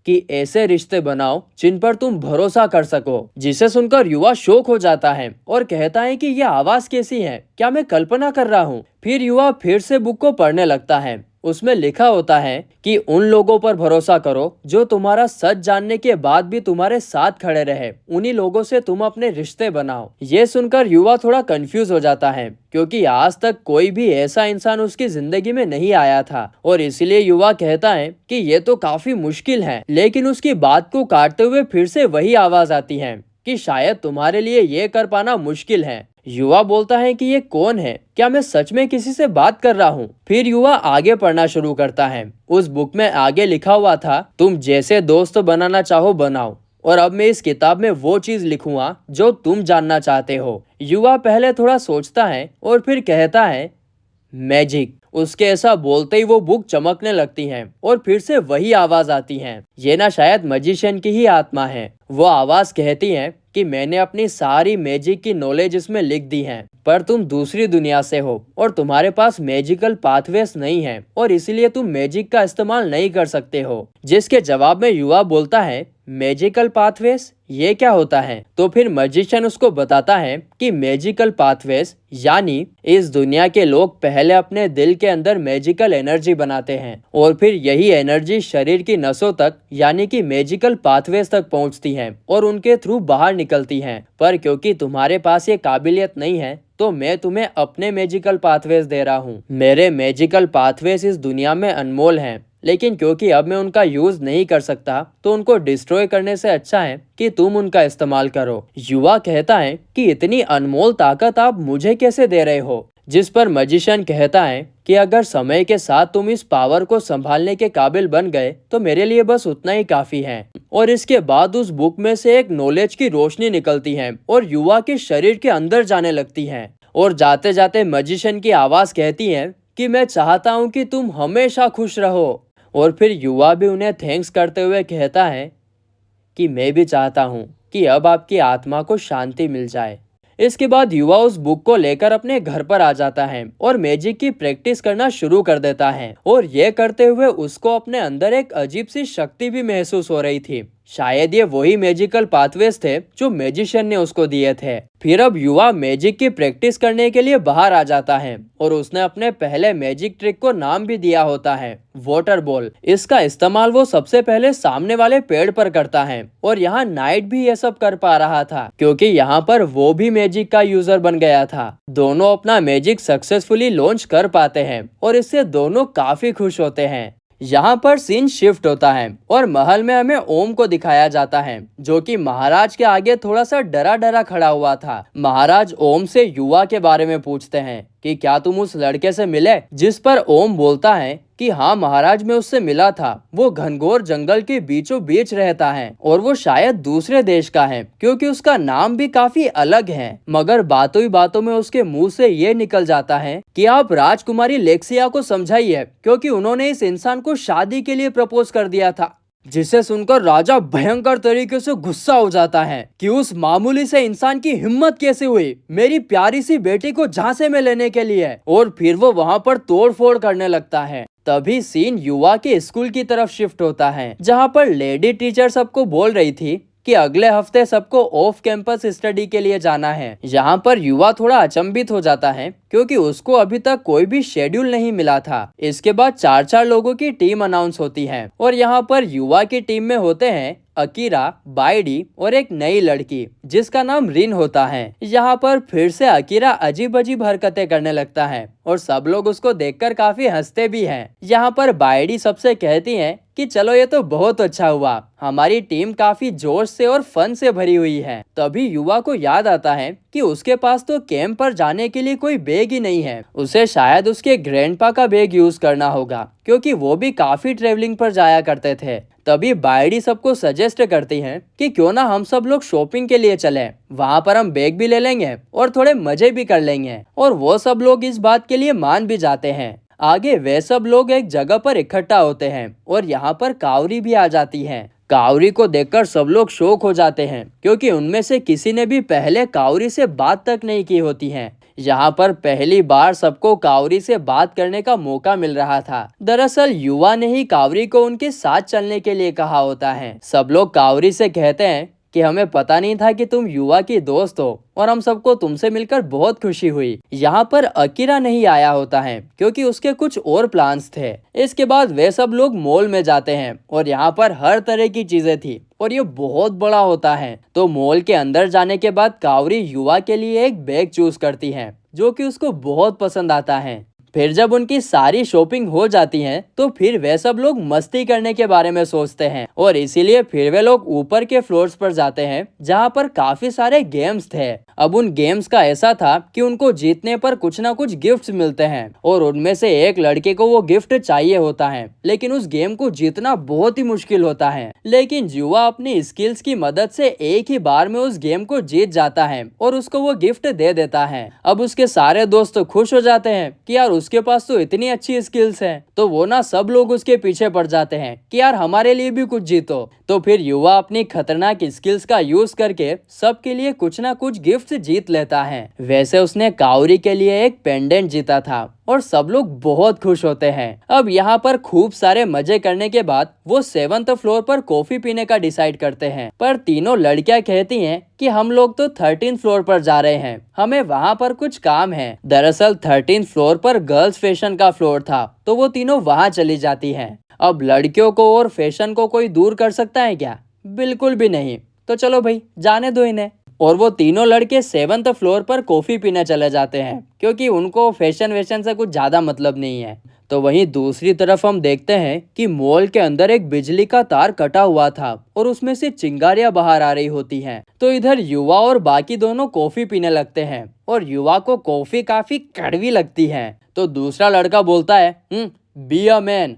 कि ऐसे रिश्ते बनाओ जिन पर तुम भरोसा कर सको। जिसे सुनकर युवा शॉक हो जाता है और कहता है कि यह आवाज कैसी है, क्या मैं कल्पना कर रहा हूँ। फिर युवा फिर से बुक को पढ़ने लगता है। उसमें लिखा होता है कि उन लोगों पर भरोसा करो जो तुम्हारा सच जानने के बाद भी तुम्हारे साथ खड़े रहे, उन्हीं लोगों से तुम अपने रिश्ते बनाओ। ये सुनकर युवा थोड़ा कंफ्यूज हो जाता है क्योंकि आज तक कोई भी ऐसा इंसान उसकी जिंदगी में नहीं आया था, और इसलिए युवा कहता है कि ये तो काफी मुश्किल है। लेकिन उसकी बात को काटते हुए फिर से वही आवाज आती है कि शायद तुम्हारे लिए ये कर पाना मुश्किल है। युवा बोलता है कि ये कौन है, क्या मैं सच में किसी से बात कर रहा हूँ। फिर युवा आगे पढ़ना शुरू करता है। उस बुक में आगे लिखा हुआ था, तुम जैसे दोस्त बनाना चाहो बनाओ, और अब मैं इस किताब में वो चीज लिखूंगा जो तुम जानना चाहते हो। युवा पहले थोड़ा सोचता है और फिर कहता है मैजिक। उसके ऐसा बोलते ही वो बुक चमकने लगती है और फिर से वही आवाज आती है। ये ना शायद मैजिशियन की ही आत्मा है। वो आवाज कहती है कि मैंने अपनी सारी मैजिक की नॉलेज इसमें लिख दी है, पर तुम दूसरी दुनिया से हो और तुम्हारे पास मैजिकल पाथवेज नहीं है, और इसीलिए तुम मैजिक का इस्तेमाल नहीं कर सकते हो। जिसके जवाब में युवा बोलता है मैजिकल पाथवेज, ये क्या होता है। तो फिर मैजिशियन उसको बताता है कि मैजिकल पाथवेज यानी इस दुनिया के लोग पहले अपने दिल के अंदर मैजिकल एनर्जी बनाते हैं और फिर यही एनर्जी शरीर की नसों तक यानी कि मैजिकल पाथवेज तक पहुंचती है और उनके थ्रू बाहर निकलती हैं। पर क्योंकि तुम्हारे पास ये काबिलियत नहीं है तो मैं तुम्हें अपने मैजिकल पाथवेज दे रहा हूँ। मेरे मैजिकल पाथवेज इस दुनिया में अनमोल हैं, लेकिन क्योंकि अब मैं उनका यूज नहीं कर सकता तो उनको डिस्ट्रॉय करने से अच्छा है कि तुम उनका इस्तेमाल करो। युवा कहता है कि इतनी अनमोल ताकत आप मुझे कैसे दे रहे हो। जिस पर मैजिशियन कहता है कि अगर समय के साथ तुम इस पावर को संभालने के काबिल बन गए तो मेरे लिए बस उतना ही काफी है। और इसके बाद उस बुक में से एक नॉलेज की रोशनी निकलती है और युवा के शरीर के अंदर जाने लगती है, और जाते जाते मैजिशियन की आवाज कहती है कि मैं चाहता हूँ कि तुम हमेशा खुश रहो। और फिर युवा भी उन्हें थैंक्स करते हुए कहता है कि मैं भी चाहता हूँ कि अब आपकी आत्मा को शांति मिल जाए। इसके बाद युवा उस बुक को लेकर अपने घर पर आ जाता है और मैजिक की प्रैक्टिस करना शुरू कर देता है, और ये करते हुए उसको अपने अंदर एक अजीब सी शक्ति भी महसूस हो रही थी शायद ये वही मैजिकल पाथवेज थे जो मैजिशियन ने उसको दिए थे। फिर अब युवा मैजिक की प्रैक्टिस करने के लिए बाहर आ जाता है और उसने अपने पहले मैजिक ट्रिक को नाम भी दिया होता है, वाटर बॉल। इसका इस्तेमाल वो सबसे पहले सामने वाले पेड़ पर करता है और यहाँ नाइट भी ये सब कर पा रहा था क्योंकि यहाँ पर वो भी मैजिक का यूजर बन गया था। दोनों अपना मैजिक सक्सेसफुली लॉन्च कर पाते हैं और इससे दोनों काफी खुश होते हैं। यहाँ पर सीन शिफ्ट होता है और महल में हमें ओम को दिखाया जाता है जो कि महाराज के आगे थोड़ा सा डरा डरा खड़ा हुआ था। महाराज ओम से युवा के बारे में पूछते हैं कि क्या तुम उस लड़के से मिले, जिस पर ओम बोलता है कि हाँ महाराज, मैं उससे मिला था। वो घनघोर जंगल के बीचों बीच रहता है और वो शायद दूसरे देश का है क्योंकि उसका नाम भी काफी अलग है। मगर बातों ही बातों में उसके मुंह से ये निकल जाता है कि आप राजकुमारी लेक्सिया को समझाइए क्योंकि उन्होंने इस इंसान को शादी के लिए प्रपोज कर दिया था। जिसे सुनकर राजा भयंकर तरीके से गुस्सा हो जाता है कि उस मामूली से इंसान की हिम्मत कैसे हुई मेरी प्यारी सी बेटी को झांसे में लेने के लिए, और फिर वो वहाँ पर तोड़फोड़ करने लगता है। तभी सीन युवा के स्कूल की तरफ शिफ्ट होता है जहाँ पर लेडी टीचर सबको बोल रही थी कि अगले हफ्ते सबको ऑफ कैंपस स्टडी के लिए जाना है। यहाँ पर युवा थोड़ा अचंभित हो जाता है क्योंकि उसको अभी तक कोई भी शेड्यूल नहीं मिला था। इसके बाद 4-4 लोगों की टीम अनाउंस होती है और यहाँ पर युवा की टीम में होते हैं अकीरा, बाइडी और एक नई लड़की जिसका नाम रिन होता है। यहाँ पर फिर से अकीरा अजीब अजीब हरकतें करने लगता है और सब लोग उसको देखकर काफी हंसते भी हैं। यहाँ पर बाइडी सबसे कहती है कि चलो ये तो बहुत अच्छा हुआ, हमारी टीम काफी जोश से और फन से भरी हुई है। तभी युवा को याद आता है कि उसके पास तो कैंप पर जाने के लिए कोई बैग ही नहीं है, उसे शायद उसके ग्रैंडपा का बैग यूज करना होगा क्योंकि वो भी काफी ट्रेवलिंग पर जाया करते थे। तभी बाइडी सबको सजेस्ट करती हैं कि क्यों ना हम सब लोग शॉपिंग के लिए चलें, वहाँ पर हम बैग भी ले लेंगे और थोड़े मजे भी कर लेंगे। और वो सब लोग इस बात के लिए मान भी जाते हैं। आगे वे सब लोग एक जगह पर इकट्ठा होते हैं और यहाँ पर कावरी भी आ जाती है। कावरी को देखकर सब लोग शॉक हो जाते हैं क्योंकि उनमें से किसी ने भी पहले कावरी से बात तक नहीं की होती है। यहाँ पर पहली बार सबको कावरी से बात करने का मौका मिल रहा था। दरअसल युवा ने ही कावरी को उनके साथ चलने के लिए कहा होता है। सब लोग कावरी से कहते हैं कि हमें पता नहीं था कि तुम युवा की दोस्त हो और हम सबको तुमसे मिलकर बहुत खुशी हुई। यहाँ पर अकीरा नहीं आया होता है क्योंकि उसके कुछ और प्लान्स थे। इसके बाद वे सब लोग मॉल में जाते हैं और यहाँ पर हर तरह की चीजें थी और ये बहुत बड़ा होता है। तो मॉल के अंदर जाने के बाद कावरी युवा के लिए एक बैग चूज करती है जो कि उसको बहुत पसंद आता है। फिर जब उनकी सारी शॉपिंग हो जाती है तो फिर वे सब लोग मस्ती करने के बारे में सोचते हैं और इसीलिए फिर वे लोग ऊपर के फ्लोर्स पर जाते हैं जहाँ पर काफी सारे गेम्स थे। अब उन गेम्स का ऐसा था कि उनको जीतने पर कुछ ना कुछ गिफ्ट्स मिलते हैं और उनमें से एक लड़के को वो गिफ्ट चाहिए होता है, लेकिन उस गेम को जीतना बहुत ही मुश्किल होता है। लेकिन युवा अपनी स्किल्स की मदद से एक ही बार में उस गेम को जीत जाता है और उसको वो गिफ्ट दे देता है। अब उसके सारे दोस्त खुश हो जाते हैं कि यार उसके पास तो इतनी अच्छी स्किल्स हैं, तो वो ना सब लोग उसके पीछे पड़ जाते हैं कि यार हमारे लिए भी कुछ जीतो। तो फिर युवा अपनी खतरनाक स्किल्स का यूज करके सबके लिए कुछ ना कुछ गिफ्ट जीत लेता है। वैसे उसने कावरी के लिए एक पेंडेंट जीता था और सब लोग बहुत खुश होते हैं। अब यहाँ पर खूब सारे मजे करने के बाद वो 7th फ्लोर पर कॉफी पीने का डिसाइड करते हैं, पर तीनों लड़कियां कहती हैं कि हम लोग तो 13th फ्लोर पर जा रहे हैं, हमें वहाँ पर कुछ काम है। दरअसल 13th फ्लोर पर गर्ल्स फैशन का फ्लोर था, तो वो तीनों वहाँ चली जाती हैं। अब लड़कियों को और फैशन को कोई दूर कर सकता है क्या? बिल्कुल भी नहीं। तो चलो भाई जाने दो इन्हें। और वो तीनों लड़के 7th फ्लोर पर कॉफी पीने चले जाते हैं क्योंकि उनको फैशन वैशन से कुछ ज्यादा मतलब नहीं है। तो वहीं दूसरी तरफ हम देखते हैं कि मॉल के अंदर एक बिजली का तार कटा हुआ था और उसमें से चिंगारियां बाहर आ रही होती हैं। तो इधर युवा और बाकी दोनों कॉफी पीने लगते हैं और युवा को कॉफी काफी कड़वी लगती है। तो दूसरा लड़का बोलता है बी अ मैन,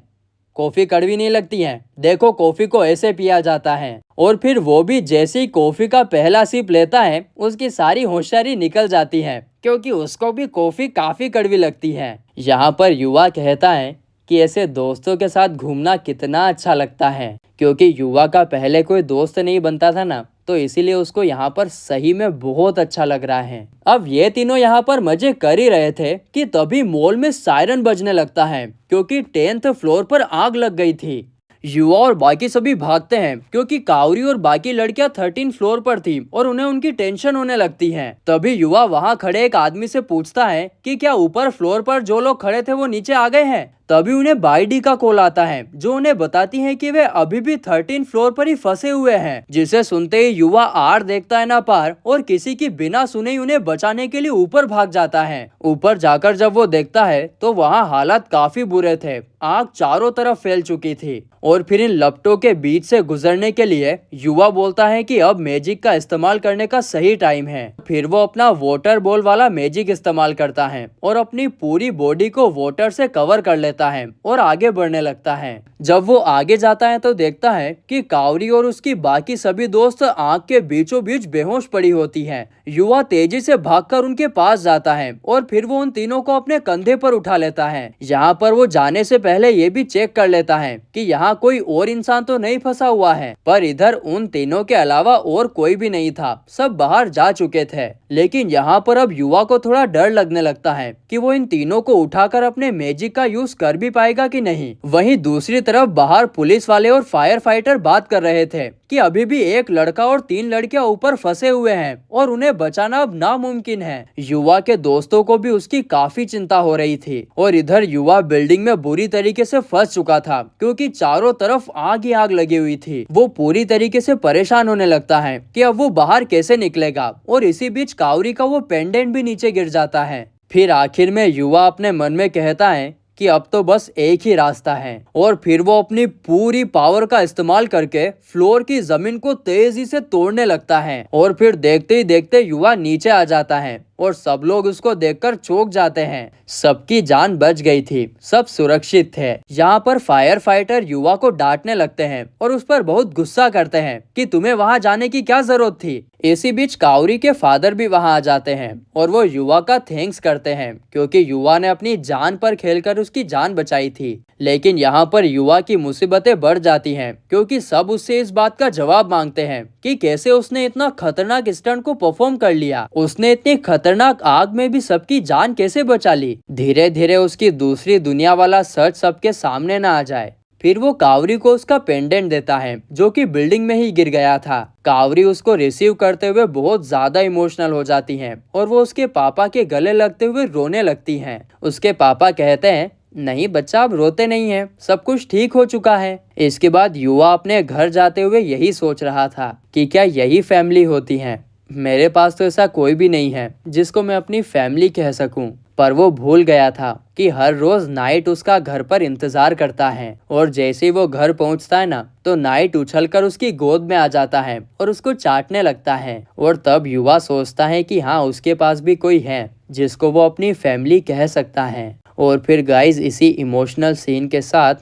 कॉफी कड़वी नहीं लगती है, देखो कॉफी को ऐसे पिया जाता है। और फिर वो भी जैसे ही कॉफी का पहला सिप लेता है उसकी सारी होशियारी निकल जाती है क्योंकि उसको भी कॉफी काफी कड़वी लगती है। यहाँ पर युवा कहता है कि ऐसे दोस्तों के साथ घूमना कितना अच्छा लगता है, क्योंकि युवा का पहले कोई दोस्त नहीं बनता था ना, तो इसीलिए उसको यहाँ पर सही में बहुत अच्छा लग रहा है। अब ये तीनों यहाँ पर मजे कर ही रहे थे कि तभी मॉल में सायरन बजने लगता है क्योंकि 10th फ्लोर पर आग लग गई थी। युवा और बाकी सभी भागते हैं क्योंकि कावरी और बाकी लड़कियां 13 फ्लोर पर थी और उन्हें उनकी टेंशन होने लगती है। तभी युवा वहां खड़े एक आदमी से पूछता है कि क्या ऊपर फ्लोर पर जो लोग खड़े थे वो नीचे आ गए हैं। तभी उन्हें बाईडी का कॉल आता है जो उन्हें बताती है कि वे अभी भी 13 फ्लोर पर ही फंसे हुए हैं। जिसे सुनते ही युवा आड़ देखता है ना पार और किसी की बिना सुने ही उन्हें बचाने के लिए ऊपर भाग जाता है। ऊपर जाकर जब वो देखता है तो वहाँ हालात काफी बुरे थे। आग चारों तरफ फैल चुकी थी और फिर इन लपटों के बीच से गुजरने के लिए युवा बोलता है कि अब मैजिक का इस्तेमाल करने का सही टाइम है। फिर वो अपना वाटर बॉल वाला मैजिक इस्तेमाल करता है और अपनी पूरी बॉडी को वाटर से कवर कर लेता है और आगे बढ़ने लगता है। जब वो आगे जाता है तो देखता है कि कावरी और उसकी बाकी सभी दोस्त आग के बीचों बीच बेहोश पड़ी होती है। युवा तेजी से भागकर उनके पास जाता है और फिर वो उन तीनों को अपने कंधे पर उठा लेता है। यहाँ पर वो जाने से पहले ये भी चेक कर लेता है कि यहाँ कोई और इंसान तो नहीं फंसा हुआ है, पर इधर उन तीनों के अलावा और कोई भी नहीं था, सब बाहर जा चुके थे। लेकिन यहाँ पर अब युवा को थोड़ा डर लगने लगता है कि वो इन तीनों को उठाकर अपने मैजिक का यूज कर भी पाएगा कि नहीं। वहीं दूसरी तरफ बाहर पुलिस वाले और फायर फाइटर बात कर रहे थे कि अभी भी एक लड़का और 3 लड़कियां ऊपर फंसे हुए हैं और उन्हें बचाना अब नामुमकिन है। युवा के दोस्तों को भी उसकी काफी चिंता हो रही थी और इधर युवा बिल्डिंग में बुरी तरीके से फंस चुका था क्योंकि चारों तरफ आग ही आग लगी हुई थी। वो पूरी तरीके से परेशान होने लगता है कि अब वो बाहर कैसे निकलेगा और इसी बीच कावरी का वो पेंडेंट भी नीचे गिर जाता है। फिर आखिर में युवा अपने मन में कहता है कि अब तो बस एक ही रास्ता है और फिर वो अपनी पूरी पावर का इस्तेमाल करके फ्लोर की जमीन को तेजी से तोड़ने लगता है और फिर देखते ही देखते युवा नीचे आ जाता है और सब लोग उसको देखकर चौंक जाते हैं। सबकी जान बच गई थी, सब सुरक्षित थे। यहाँ पर फायर फाइटर युवा को डांटने लगते हैं और उस पर बहुत गुस्सा करते हैं कि तुम्हें वहाँ जाने की क्या जरूरत थी। इसी बीच कावरी के फादर भी वहाँ आ जाते हैं और वो युवा का थैंक्स करते हैं क्योंकि युवा ने अपनी जान पर खेलकर उसकी जान बचाई थी। लेकिन यहाँ पर युवा की मुसीबतें बढ़ जाती हैं क्योंकि सब उससे इस बात का जवाब मांगते हैं कि कैसे उसने इतना खतरनाक स्टंट को परफॉर्म कर लिया, उसने इतनी खतरनाक आग में भी सबकी जान कैसे बचा ली। धीरे धीरे उसकी दूसरी दुनिया वाला सच सबके सामने न आ जाए। फिर वो कावरी को उसका पेंडेंट देता है जो कि बिल्डिंग में ही गिर गया था। कावरी उसको रिसीव करते हुए बहुत ज्यादा इमोशनल हो जाती है और वो उसके पापा के गले लगते हुए रोने लगती हैं। उसके पापा कहते हैं, नहीं बच्चा, अब रोते नहीं है, सब कुछ ठीक हो चुका है। इसके बाद युवा अपने घर जाते हुए यही सोच रहा था कि क्या यही फैमिली होती है। मेरे पास तो ऐसा कोई भी नहीं है जिसको मैं अपनी फैमिली कह सकूं। पर वो भूल गया था कि हर रोज नाइट उसका घर पर इंतजार करता है और जैसे ही वो घर पहुंचता है ना तो नाइट उछलकर उसकी गोद में आ जाता है और उसको चाटने लगता है। और तब युवा सोचता है कि हाँ, उसके पास भी कोई है जिसको वो अपनी फैमिली कह सकता है। और फिर गाइज, इसी इमोशनल सीन के साथ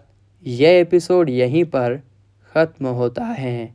ये एपिसोड यहीं पर ख़त्म होता है।